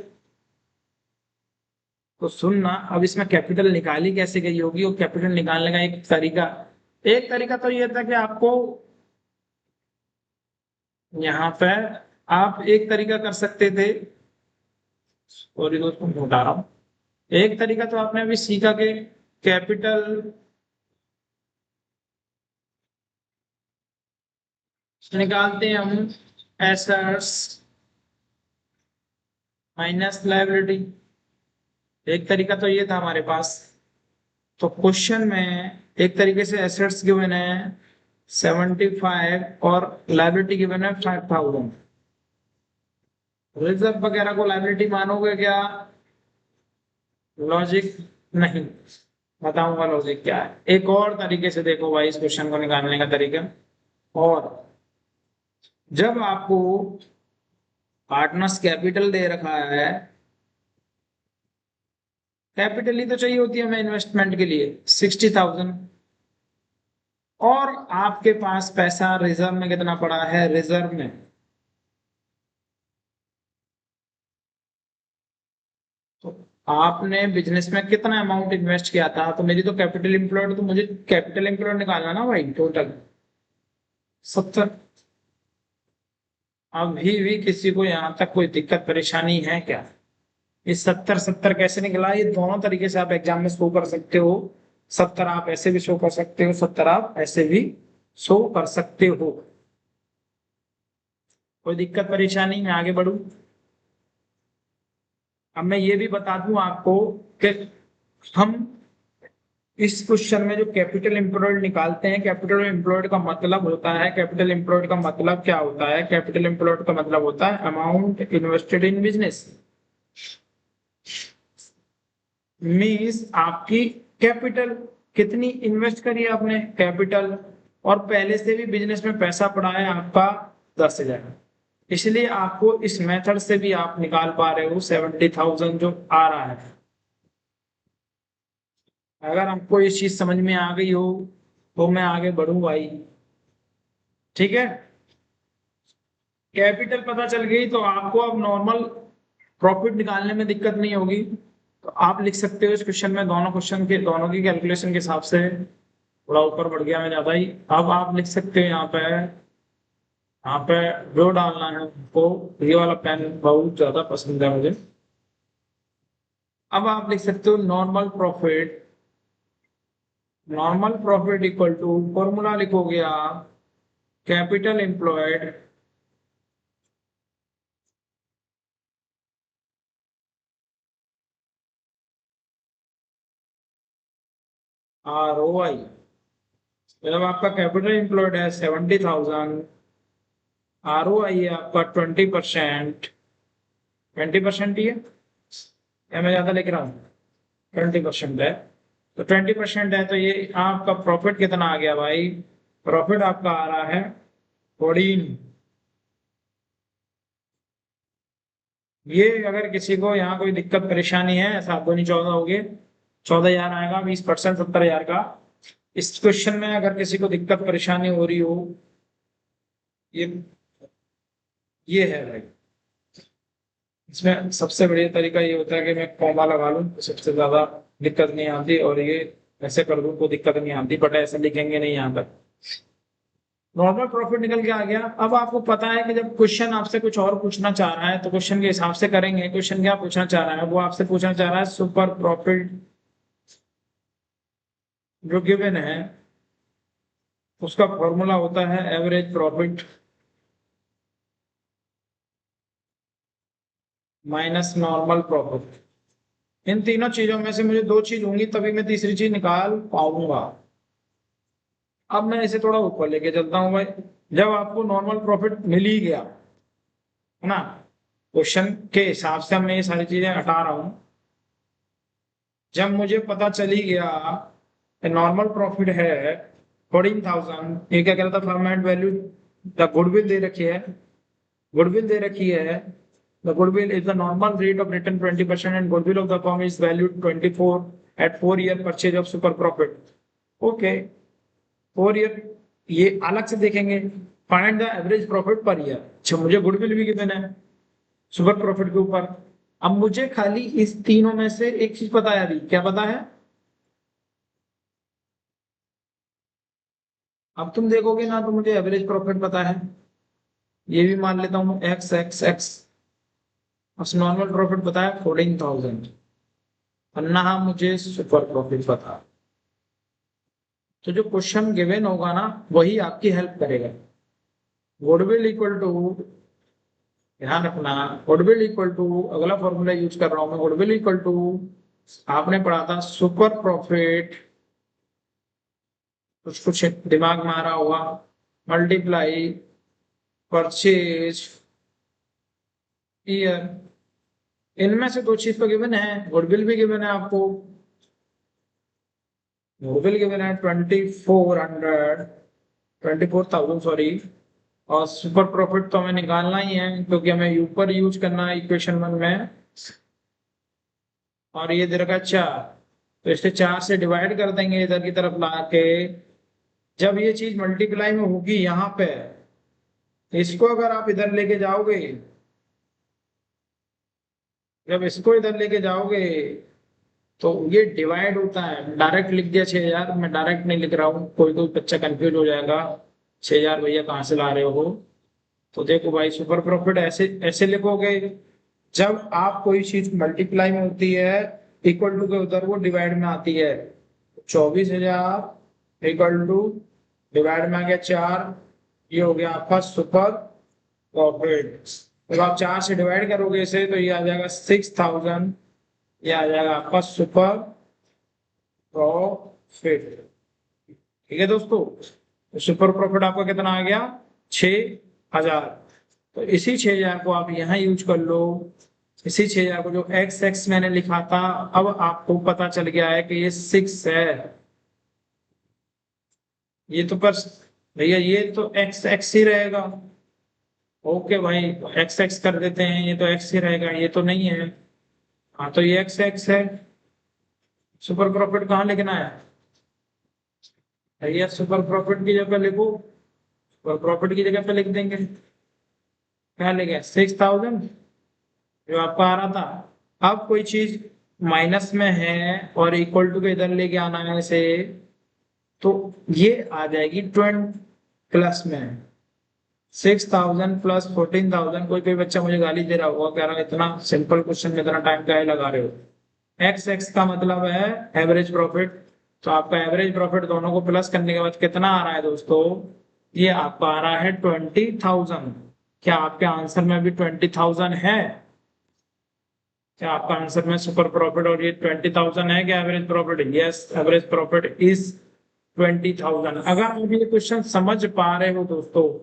तो सुनना अब इसमें कैपिटल निकाली कैसे गई होगी, और कैपिटल निकालने का एक तरीका तो ये था कि आपको यहाँ पे आप एक तरीका कर सकते थे, सॉरी दोस्तों बता रहा हूं, एक तरीका तो आपने अभी सीखा कि कैपिटल निकालते हैं हम एसेट्स माइनस लायबिलिटी, एक तरीका तो ये था हमारे पास। तो क्वेश्चन में एक तरीके से एसेट्स गिवन है 75 और लायबिलिटी गिवन है 5,000। रिजर्व वगैरह को लायबिलिटी मानोगे क्या, लॉजिक नहीं, बताऊंगा लॉजिक क्या है। एक और तरीके से देखो भाई इस क्वेश्चन को निकालने का तरीका, और जब आपको पार्टनर्स कैपिटल दे रखा है, कैपिटल ही तो चाहिए होती है हमें इन्वेस्टमेंट के लिए 60,000, और आपके पास पैसा रिजर्व में कितना पड़ा है, रिजर्व में तो आपने बिजनेस में कितना अमाउंट इन्वेस्ट किया था, तो मेरी तो कैपिटल एम्प्लॉयड, तो मुझे कैपिटल एम्प्लॉयड निकालना ना भाई, टोटल 70। अभी भी किसी को यहाँ तक कोई दिक्कत परेशानी है क्या, इस 70 कैसे निकला, ये दोनों तरीके से आप एग्जाम में शो कर सकते हो। 70 आप ऐसे भी शो कर सकते हो, 70 आप ऐसे भी शो कर सकते हो, कोई दिक्कत परेशानी, मैं आगे बढ़ू। अब मैं ये भी बता दूं आपको कि हम इस क्वेश्चन में जो कैपिटल एम्प्लॉयड निकालते हैं, कैपिटल एम्प्लॉयड का मतलब होता है, कैपिटल एम्प्लॉयड का मतलब क्या होता है, कैपिटल एम्प्लॉयड का मतलब होता है amount invested in business, means आपकी कैपिटल कितनी इन्वेस्ट करी आपने कैपिटल, और पहले से भी बिजनेस में पैसा पड़ा है आपका 10,000, इसलिए आपको इस मेथड से भी आप निकाल पा रहे हो 70,000 जो आ रहा है। अगर आपको इस चीज समझ में आ गई हो तो मैं आगे बढ़ूं भाई। ठीक है, कैपिटल पता चल गई तो आपको अब नॉर्मल प्रॉफिट निकालने में दिक्कत नहीं होगी। तो आप लिख सकते हो इस क्वेश्चन में, दोनों क्वेश्चन के दोनों की कैलकुलेशन के हिसाब से थोड़ा ऊपर बढ़ गया मैं ज्यादा ही। अब आप लिख सकते हो यहाँ पे जो डालना है आपको, ये वाला पेन बहुत ज्यादा पसंद है मुझे। अब आप लिख सकते हो normal profit. Normal profit equal to formula लिखोगे आप, कैपिटल एम्प्लॉयड ROI। जब आपका कैपिटल एम्प्लॉयड है 70,000, ROI है आपका 20%। 20% ही है या मैं ज्यादा लिख रहा हूँ? 20% है। तो 20% है तो ये आपका प्रॉफिट कितना आ गया भाई? प्रॉफिट आपका आ रहा है 14। ये अगर किसी को यहाँ कोई दिक्कत परेशानी है, 7 दूनी 14 हो गए, 14,000 आएगा, 20%, 70,000 का। इस क्वेश्चन में अगर किसी को दिक्कत परेशानी हो रही हो, ये ये है भाई। इसमें सबसे बढ़िया तरीका ये होता है कि मैं कॉमा लगा लूं तो सबसे ज्यादा दिक्कत नहीं आती, और ये ऐसे कर दूं तो दिक्कत नहीं आती, बट ऐसे लिखेंगे नहीं यहाँ तक। नॉर्मल प्रॉफिट निकल के आ गया। अब आपको पता है कि जब क्वेश्चन आपसे कुछ और पूछना चाह रहा है तो क्वेश्चन के हिसाब से करेंगे। क्वेश्चन क्या पूछना चाह रहा है? वो आपसे पूछना चाह रहा है सुपर प्रॉफिट जो गिवन है उसका फॉर्मूला होता है average profit minus normal profit. इन तीनों चीजों में से मुझे दो चीज होंगी तभी मैं तीसरी चीज निकाल पाऊंगा। अब मैं इसे थोड़ा ऊपर लेके चलता हूँ भाई। जब आपको नॉर्मल प्रॉफिट मिल ही गया है ना, क्वेश्चन के हिसाब से मैं ये सारी चीजें हटा रहा हूं। जब मुझे पता चल ही गया नॉर्मल प्रॉफिट है 14,000, ये क्या कह रहा था? फॉर्मेट वैल्यू द गुडविल दे रखी है, गुडविल दे रखी है। The goodwill is the normal rate of return 20% and goodwill of the firm is valued 24 at 4 year purchase of super profit. Okay, 4 year ये अलग से देखेंगे। Find the average profit per year. अच्छा, मुझे गुडविल भी गिवन है super profit के ऊपर। अब मुझे खाली इस तीनों में से एक चीज पता है। अभी क्या पता है? अब तुम देखोगे ना तो मुझे एवरेज प्रॉफिट पता है, ये भी मान लेता हूँ एक्स एक्स एक्स। अब नॉर्मल प्रॉफिट पता है 14,000, और ना मुझे सुपर प्रॉफिट पता। तो जो क्वेश्चन गिवन होगा ना वही आपकी हेल्प करेगा। गुडविल इक्वल टू, ध्यान रखना, गुडविल इक्वल टू, अगला फॉर्मूला यूज कर रहा हूं मैं, गुडविल इक्वल टू, आपने पढ़ा था सुपर प्रॉफिट, कुछ कुछ दिमाग में आ रहा होगा, मल्टीप्लाई परचेज ईयर। इनमें से दो चीज तो गिवन है, गुडविल भी गिवन है आपको। गुडविल गिवन है 24,000 सॉरी, और सुपर प्रॉफिट तो हमें निकालना ही है क्योंकि हमें ऊपर यूज करना है इक्वेशन 1 में। और ये दे रखा 4, तो इसे 4 से डिवाइड कर देंगे इधर की तरफ ला के। जब ये चीज मल्टीप्लाई में होगी यहाँ पे, इसको अगर आप इधर लेके जाओगे, जब इसको इधर लेके जाओगे तो ये डिवाइड होता है। डायरेक्ट लिख दिया 6,000, मैं डायरेक्ट नहीं लिख रहा हूँ, कोई कोई बच्चा कंफ्यूज हो जाएगा 6,000 भैया कहाँ से ला रहे हो। तो देखो भाई, सुपर प्रॉफिट ऐसे ऐसे लिखोगे, जब आप कोई चीज मल्टीप्लाई में होती है इक्वल टू के उधर वो डिवाइड में आती है। 24,000 इक्वल टू, डिवाइड में आ गया 4, ये हो गया आपका सुपर प्रॉफिट। जब आप 4 से डिवाइड करोगे इसे तो ये आ जाएगा 6,000, ये आ जाएगा आपका सुपर प्रॉफिट। ठीक है दोस्तों, तो सुपर प्रॉफिट आपका कितना आ गया? 6,000। तो इसी 6,000 को आप यहाँ यूज कर लो। इसी 6,000 को, जो एक्स एक्स मैंने लिखा था, अब आपको पता चल गया है कि ये 6 है। ये तो पर भैया ये तो एक्स एक्स ही रहेगा, ओके भाई, एक्स एक्स कर देते हैं, ये तो एक्स ही रहेगा, ये तो नहीं है। हाँ तो ये एक्स एक्स है। सुपर प्रॉफिट कहाँ लिखना है भैया? सुपर प्रॉफिट की जगह लिखो, सुपर प्रॉफिट की जगह पे लिख देंगे। क्या लिखे? 6,000 जो आपका आ रहा था। अब कोई चीज माइनस में है और इक्वल टू के इधर लेके आना है इसे, तो ये आ जाएगी 20 प्लस में। 6,000 प्लस 14,000। कोई कोई बच्चा मुझे गाली दे रहा होगा, कह रहा है इतना सिंपल क्वेश्चन में इतना टाइम क्या लगा रहे हो। एक्स एक्स का मतलब है एवरेज प्रॉफिट। तो आपका एवरेज प्रॉफिट दोनों को प्लस करने के बाद कितना आ रहा है दोस्तों? ये आपका आ रहा है 20,000। क्या आपके आंसर में भी 20,000 है? क्या आपका आंसर में सुपर प्रॉफिट और ये 20,000 है क्या average profit? Yes, average profit is 20,000। अगर आप ये क्वेश्चन समझ पा रहे हो दोस्तों,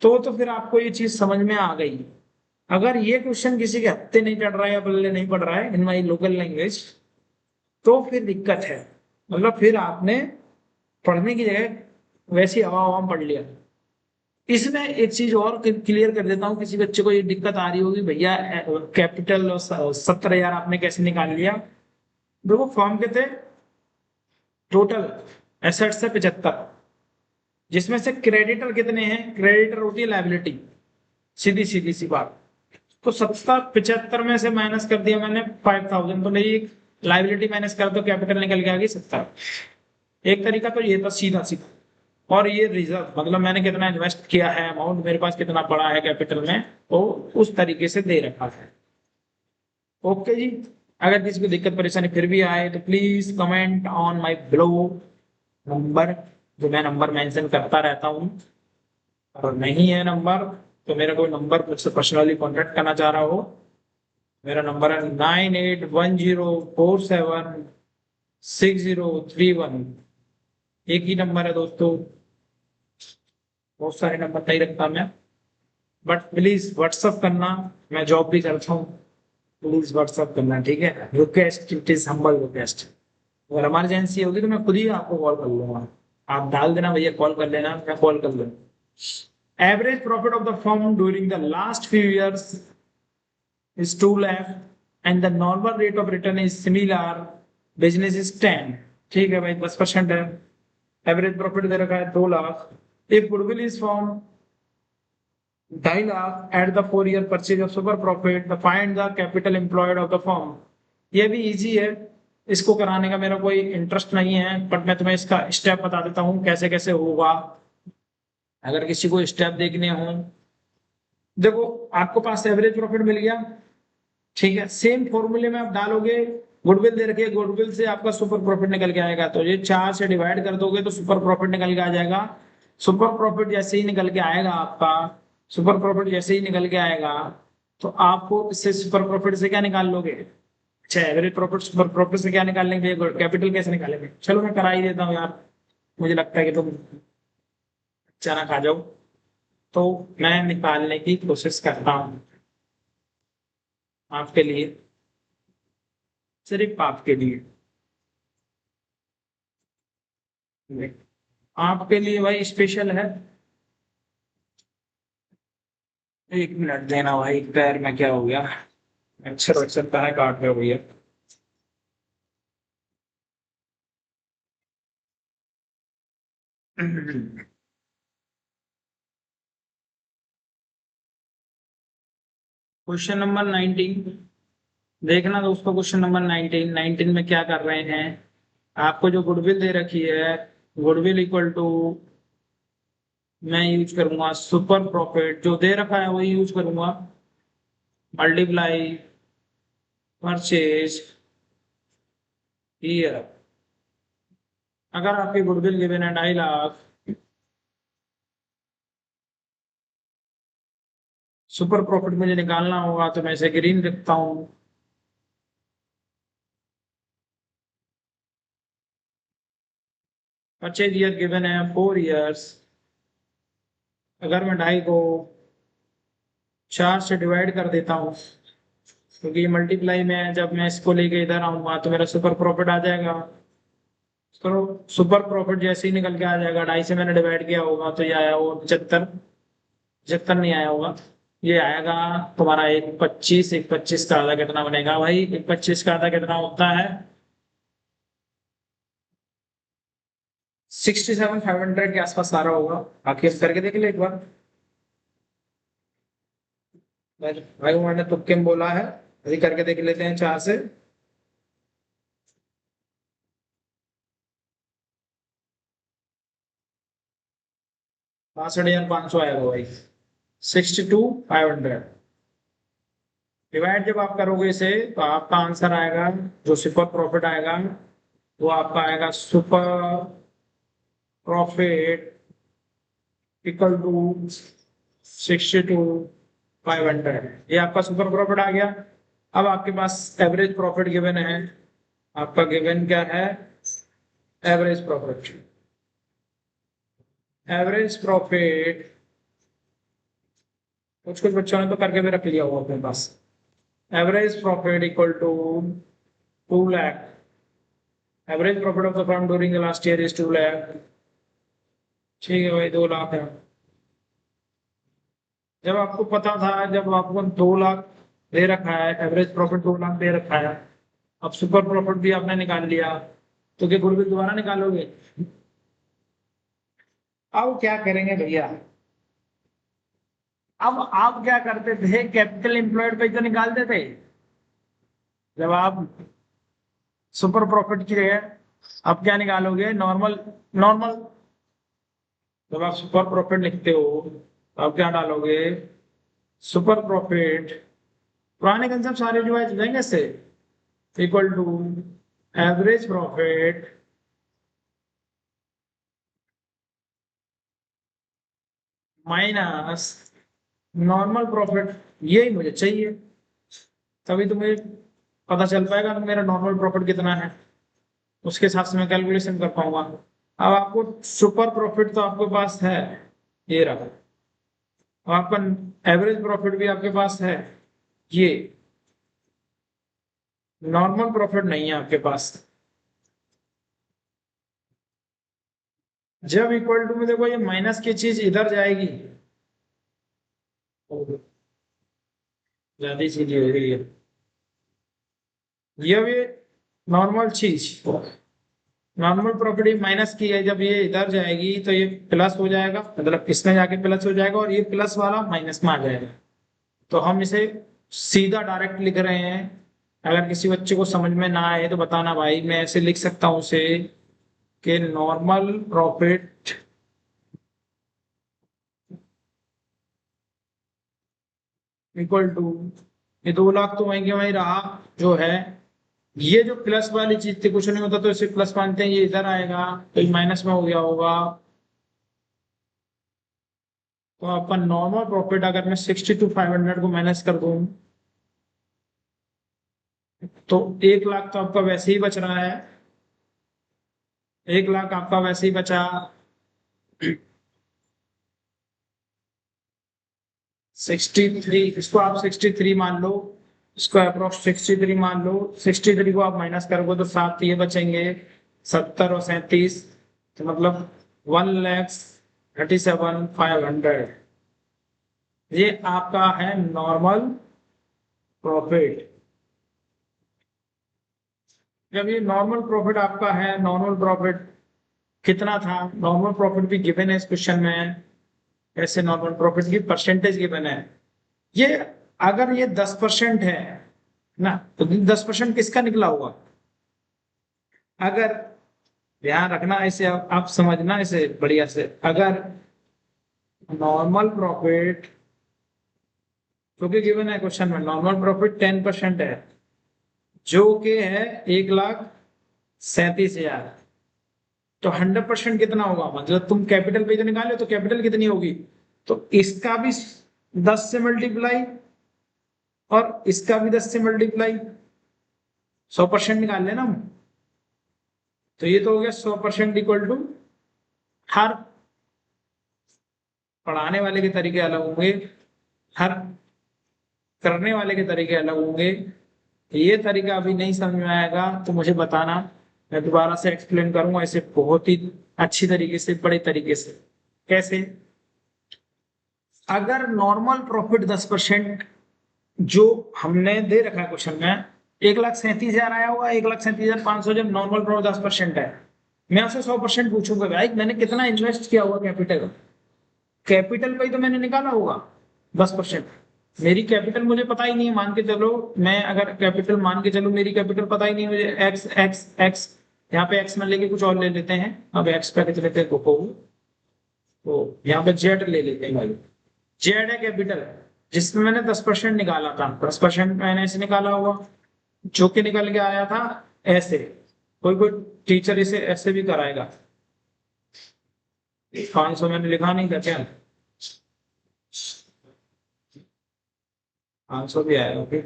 तो फिर आपको ये चीज समझ में आ गई। अगर ये क्वेश्चन किसी के हत्थे नहीं चढ़ रहा है या बल्ले नहीं पड़ रहा है इन माई लोकल लैंग्वेज, तो फिर दिक्कत है। मतलब फिर आपने पढ़ने की जगह वैसी हवा हवा पढ़ लिया। इसमें एक चीज और क्लियर कर देता हूँ, किसी बच्चे को ये दिक्कत आ रही होगी भैया कैपिटल और 70,000 आपने कैसे निकाल लिया? देखो फॉर्म के थे टोटल एसेट्स है 75, जिसमें से क्रेडिटर कितने हैं? क्रेडिटर होती है लाइबिलिटी, सीधी सीधी सी बात। तो 75 में से माइनस कर दिया मैंने 5,000, तो मेरी लाइबिलिटी माइनस कर दो, कैपिटल निकल के आ गई 70। एक तरीका तो ये था सीधा सीधा। और ये रिजर्व मतलब मैंने कितना इन्वेस्ट किया है, अमाउंट मेरे पास कितना पड़ा है कैपिटल में, तो उस तरीके से दे रखा है। ओके जी। अगर किसी को दिक्कत परेशानी फिर भी आए तो please comment on my blog number, जो मैं नंबर मेंशन करता रहता हूँ। और नहीं है नंबर तो मेरा कोई नंबर मुझसे पर्सनली कॉन्टेक्ट करना चाह रहा हो, मेरा नंबर है 9810476031। एक ही नंबर है दोस्तों, बहुत सारे नंबर नहीं रखता मैं। बट प्लीज व्हाट्सअप करना, मैं जॉब भी करता हूँ, प्लीज व्हाट्सअप करना, ठीक है? Request, it is humble request. अगर इमरजेंसी होगी तो मैं खुद ही आपको कॉल कर लूंगा। आप डाल देना भैया कॉल कर लेना, मैं कॉल कर लूंगा। Average profit of the firm during the last few years is 2 lakh and the normal rate of return is similar, business is 10। ठीक है भाई, 10% है। एवरेज प्रॉफिट दे रखा है 2 lakh. If goodwill is form 2.5 lakh at the 4 year purchase of super profit, the find the capital employed of the firm. ये भी easy है, इसको कराने का मेरा कोई इंटरेस्ट नहीं है, बट मैं तुम्हें इसका स्टेप बता देता हूँ कैसे कैसे होगा, अगर किसी को स्टेप देखने हो। देखो आपको पास एवरेज प्रॉफिट मिल गया, ठीक है? सेम फॉर्मूले में आप डालोगे, गुडविल दे रखिए, गुडविल से आपका सुपर प्रॉफिट निकल के आएगा, तो ये 4 से डिवाइड कर दोगे तो सुपर प्रॉफिट निकल के आ जाएगा। सुपर प्रॉफिट जैसे ही निकल के आएगा आपका, सुपर प्रॉफिट जैसे ही निकल के आएगा, तो आपको इससे सुपर प्रॉफिट से क्या निकाल लोगे? अच्छा, एवरेज प्रॉफिट सुपर प्रॉफिट से क्या निकाल लेंगे? कैपिटल कैसे निकालेंगे? चलो मैं करा ही देता हूँ यार, मुझे लगता है कि तुम अचानक खा जाओ, तो मैं निकालने की कोशिश करता हूँ आपके लिए, सिर्फ आपके लिए, आपके लिए भाई स्पेशल है। एक मिनट देना भाई, पैर में क्या हो गया? अक्षर अक्षर कहाँ काट रहे हो भैया? क्वेश्चन नंबर 19 देखना दोस्तों। क्वेश्चन नंबर 19 में क्या कर रहे हैं? आपको जो गुडविल दे रखी है, गुडविल इक्वल टू, मैं यूज करूंगा सुपर प्रॉफिट, जो दे रखा है वही यूज करूंगा, मल्टीप्लाई परचेज ईयर। अगर आपकी गुडविल गिवन है 2.5 लाख, सुपर प्रॉफिट मुझे निकालना होगा, तो मैं इसे ग्रीन रखता हूँ। परचेज ईयर गिवन है 4 इयर्स। अगर मैं 2.5 को 4 से डिवाइड कर देता हूँ, क्योंकि ये मल्टीप्लाई में, जब मैं इसको लेके इधर आऊंगा तो मेरा सुपर प्रॉफिट आ जाएगा। तो सुपर प्रॉफिट जैसे ही निकल के आ जाएगा, 2.5 से मैंने डिवाइड किया होगा तो ये आया वो 75, 75 नहीं आया होगा, ये आएगा तुम्हारा 125, 125 का आधा कितना बनेगा भाई? 125 का आधा कितना होता है? 67,500 के आसपास सारा होगा। बाकी अब करके देख ले एक बार। भाई मैंने तुक्के में बोला है, अभी करके देख लेते हैं 4 से। 62,500 आएगा भाई। 62,500 डिवाइड जब आप करोगे इसे तो आपका आंसर आएगा, जो सुपर प्रॉफिट आएगा वो आपका आएगा सुपर प्रॉफिट इक्वल टू 62,500। ये आपका सुपर प्रॉफिट आ गया। अब आपके पास एवरेज प्रॉफिट गिवन है। आपका गिवन क्या है? Average profit. एवरेज प्रॉफिट कुछ कुछ बच्चों ने तो करके भी रख लिया होगा अपने पास। Average profit equal to 2 lakh. Average profit of the firm during the last year is 2 lakh. ठीक है भाई, 2 लाख है। जब आपको पता था, जब आपको 2 लाख दे रखा है, एवरेज प्रॉफिट 2 लाख दे रखा है, अब सुपर प्रॉफिट भी आपने निकाल लिया, तो क्या गुडविल दोबारा निकालोगे? अब क्या करेंगे भैया? अब आप क्या करते थे, कैपिटल एम्प्लॉयड पे तो निकालते थे। जब आप सुपर प्रॉफिट की है, अब क्या निकालोगे? नॉर्मल। नॉर्मल। जब आप सुपर प्रॉफिट लिखते हो तो आप क्या डालोगे? सुपर प्रॉफिट, पुराने कंसेप्ट सारे रिवाइज हो जाएंगे इससे। Equal to average profit minus normal profit. यही मुझे चाहिए, तभी तुम्हें पता चल पाएगा कि मेरा नॉर्मल प्रॉफिट कितना है। उसके हिसाब से मैं कैलकुलेशन कर पाऊंगा। अब आपको सुपर प्रॉफिट तो आपके पास है, ये रहा। और आपका एवरेज प्रॉफिट भी आपके पास है, ये। नॉर्मल प्रॉफिट नहीं है आपके पास। जब इक्वल टू में देखो, ये माइनस की चीज इधर जाएगी, ज्यादा चीज हो गई है। ये भी नॉर्मल चीज, नॉर्मल प्रॉपर्टी माइनस की है, जब ये इधर जाएगी तो ये प्लस हो जाएगा, मतलब इसमें जाके प्लस हो जाएगा और ये प्लस वाला माइनस में आ जाएगा। तो हम इसे सीधा डायरेक्ट लिख रहे हैं। अगर किसी बच्चे को समझ में ना आए तो बताना भाई, मैं ऐसे लिख सकता हूँ उसे कि नॉर्मल प्रॉफिट इक्वल टू, ये 2 लाख तो वहीं के वहीं रहा जो है। ये जो प्लस वाली चीज थी, कुछ नहीं होता तो इसे प्लस मानते हैं, ये इधर आएगा तो ये माइनस में हो गया होगा। तो आपका नॉर्मल प्रॉफिट अगर मैं 62,500 को माइनस कर दूं तो 1 लाख तो आपका वैसे ही बच रहा है। 1 लाख आपका वैसे ही बचा। 63, इसको आप 63 मान लो, इसको अप्रोक्स 63 मान लो। 63 को आप माइनस करोगे तो 7 ये बचेंगे, 70 और 37, तो मतलब 1,37,500। ये आपका है नॉर्मल प्रॉफिट। जब ये नॉर्मल प्रॉफिट आपका है, नॉर्मल प्रॉफिट कितना था? नॉर्मल प्रॉफिट भी गिवन है इस क्वेश्चन में। ऐसे नॉर्मल प्रॉफिट की परसेंटेज गिवन है। ये अगर ये 10% है ना, तो 10% किसका निकला हुआ? अगर ध्यान रखना इसे, आप समझना इसे बढ़िया से। अगर नॉर्मल प्रॉफिट, क्योंकि गिवन है क्वेश्चन में नॉर्मल प्रॉफिट 10% है, जो कि है 1,37,000, तो 100% कितना होगा? मतलब तुम कैपिटल पे जो निकाले तो कैपिटल कितनी होगी? तो इसका भी 10 से मल्टीप्लाई और इसका भी 10 से मल्टीप्लाई, 100% निकाल लेना हम। तो ये तो हो गया 100% इक्वल टू, हर पढ़ाने वाले के तरीके अलग होंगे, हर करने वाले के तरीके अलग होंगे। ये तरीका अभी नहीं समझ में आएगा तो मुझे बताना, मैं दोबारा से एक्सप्लेन करूंगा इसे बहुत ही अच्छी तरीके से, बड़े तरीके से। कैसे? अगर नॉर्मल प्रॉफिट 10% जो हमने दे रखा है क्वेश्चन में, 1,37,000 आया हुआ, 1,37,500 जब नॉर्मल प्रॉफिट 10% है, मैं आपसे 100% पूछूंगा भाई मैंने कितना इन्वेस्ट किया हुआ कैपिटल, कैपिटल पे ही तो मैंने निकाला होगा 10%। मेरी कैपिटल मुझे पता ही नहीं है, मान के चलो मैं अगर कैपिटल मान के चलो मेरी कैपिटल पता ही नहीं है मुझे, एक्स एक्स एक्स, यहाँ पे एक्स में लेके कुछ और ले लेते हैं, अब एक्स पे कुछ लेते हैं तो यहाँ पे जेड ले लेते हैं भाई, जेड है कैपिटल जिसमें मैंने 10% निकाला था, 10% मैंने ऐसे निकाला हुआ जो कि निकल के आया था ऐसे, कोई कोई टीचर इसे ऐसे भी कराएगा, 500 मैंने लिखा नहीं था क्या, 500 भी आएगा ओके,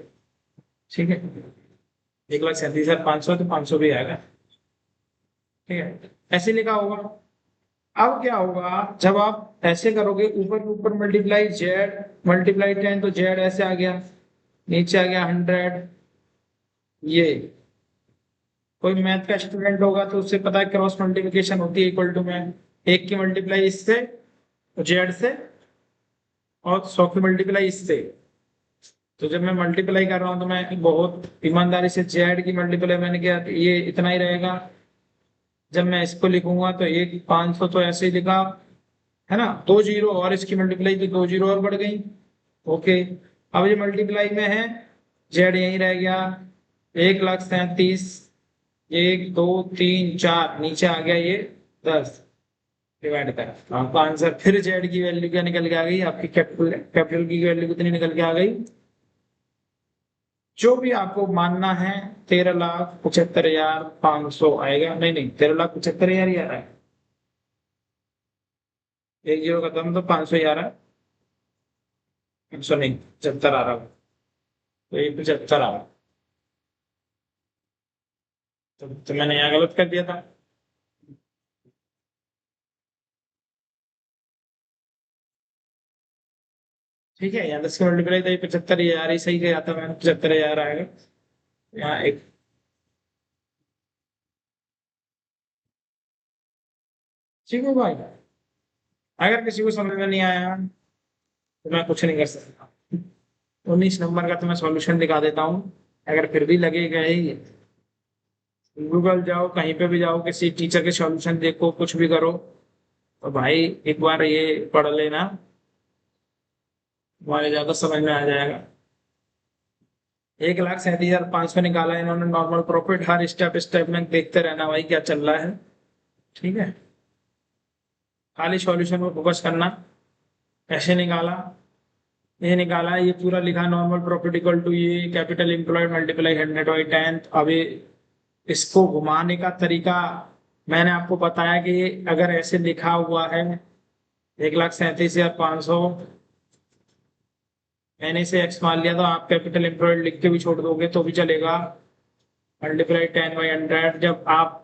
ठीक है, 1,37,500 तो 500 भी आएगा, ठीक है, ऐसे लिखा होगा। अब क्या होगा जब आप ऐसे करोगे, ऊपर के ऊपर मल्टीप्लाई जेड मल्टीप्लाई 10, तो जेड ऐसे आ गया, नीचे आ गया 100, ये कोई मैथ का स्टूडेंट होगा तो उससे पता है क्रॉस मल्टीप्लिकेशन होती है इक्वल टू में, एक की मल्टीप्लाई इससे जेड से और 100 की मल्टीप्लाई इससे, तो जब मैं मल्टीप्लाई कर रहा हूं तो मैं बहुत ईमानदारी से जेड की मल्टीप्लाई मैंने किया तो ये इतना ही रहेगा, जब मैं इसको लिखूंगा तो एक 500 तो ऐसे ही लिखा है ना, 2 जीरो और इसकी मल्टीप्लाई तो 2 जीरो और बढ़ गई, ओके। अब ये मल्टीप्लाई में है, जेड यहीं रह गया, 1,37,000, 1 2 3 4 नीचे आ गया ये 10, डिवाइड कर आपका आंसर, फिर जेड की वैल्यू क्या निकल के आ गई आपकी, कैपिटल कैपिटल की वैल्यू कितनी निकल के आ गई, जो भी आपको मानना है 13,75,500 आएगा, नहीं नहीं 13,75,000 ही आ रहा है, एक जीरो खत्म तो 500 ही आ रहा है, 500 नहीं 75 आ रहा है, तो ये 75 आ रहा है, तो मैंने यहाँ गलत कर दिया था, ठीक है, यहाँ 10 की मल्टीप्लाई था, 75,000 ही सही गया था, मैंने 75,000 आएगा, यहाँ एक, ठीक है भाई, अगर किसी को समझ में नहीं आया तो मैं कुछ नहीं कर सकता, 19 नंबर का तो मैं सॉल्यूशन दिखा देता हूँ, अगर फिर भी लगेगा ही, गूगल जाओ कहीं पे भी जाओ, किसी टीचर के सॉल्यूशन देखो, कुछ भी करो, तो भाई एक बार ये पढ़ लेना, तुम्हारे ज्यादा समझ में आ जाएगा। 1,37,500 निकाला इन्होंने नॉर्मल प्रॉफिट, हर स्टेप स्टेप में देखते रहना भाई क्या चल रहा है, ठीक है, खाली सॉल्यूशन में फोकस करना, कैसे निकाला, ये निकाला, ये पूरा लिखा, नॉर्मल प्रॉफिट इक्वल टू ये कैपिटल एम्प्लॉयड मल्टीप्लाई 100/10, अभी इसको घुमाने का तरीका मैंने आपको बताया कि अगर ऐसे लिखा हुआ है 1,37,500, मैंने इसे एक्स मान लिया, तो आप कैपिटल एम्प्लॉयड लिख के भी छोड़ दोगे तो भी चलेगा, मल्टीप्लाई 10/100, जब आप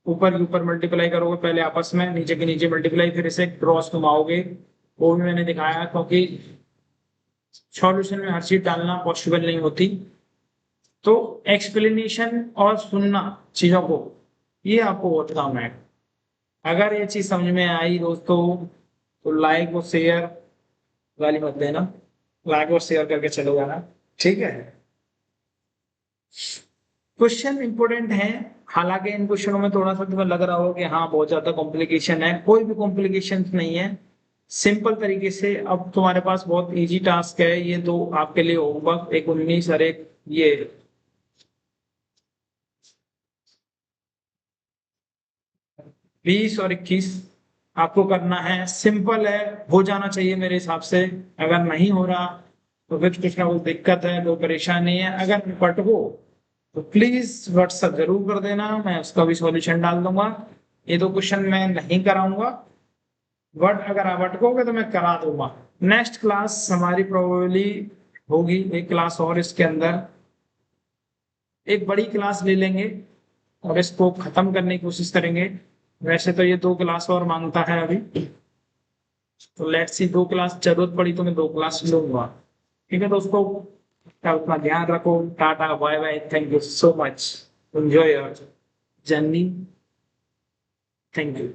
ऊपर के ऊपर मल्टीप्लाई करोगे पहले आपस में, नीचे के नीचे मल्टीप्लाई, फिर इसे क्रॉस घुमाओगे, वो भी मैंने दिखाया, क्योंकि सॉल्यूशन में हर चीज डालना पॉसिबल नहीं होती, तो एक्सप्लेनेशन और सुनना चीजों को, ये आपको बहुत काम है। अगर ये चीज समझ में आई दोस्तों तो लाइक और शेयर, गाली मत देना, लाइक और शेयर करके चलो जाना, ठीक है। क्वेश्चन इंपोर्टेंट है, हालांकि इन क्वेश्चनों में थोड़ा सा तुम्हें लग रहा हो कि हाँ बहुत ज्यादा कॉम्प्लिकेशन है, कोई भी कॉम्प्लिकेशन नहीं है, सिंपल तरीके से अब तुम्हारे पास बहुत इजी टास्क है, ये दो आपके लिए होमवर्क, एक 19 और एक ये 20 और 21 आपको करना है, सिंपल है, हो जाना चाहिए मेरे हिसाब से, अगर नहीं हो रहा तो फिर कुछ ना कुछ दिक्कत है, तो परेशानी है, अगर निपट हो तो प्लीज व्हाट्सएप जरूर कर देना, मैं उसका भी सॉल्यूशन डाल दूंगा, ये दो क्वेश्चन मैं नहीं कराऊंगा, बट अगर आप अटकोगे तो मैं करा दूंगा। नेक्स्ट क्लास हमारी प्रोबेबली होगी एक क्लास और, इसके अंदर एक बड़ी क्लास ले लेंगे और इसको खत्म करने की कोशिश करेंगे, वैसे तो ये 2 क्लास और मांगता है अभी, तो लेट्स सी 2 क्लास जरूरत पड़ी तो मैं 2 क्लास लूंगा, ठीक है दोस्तों, अपना ध्यान रखो, tata bye bye, thank you so much, enjoy your journey, thank you.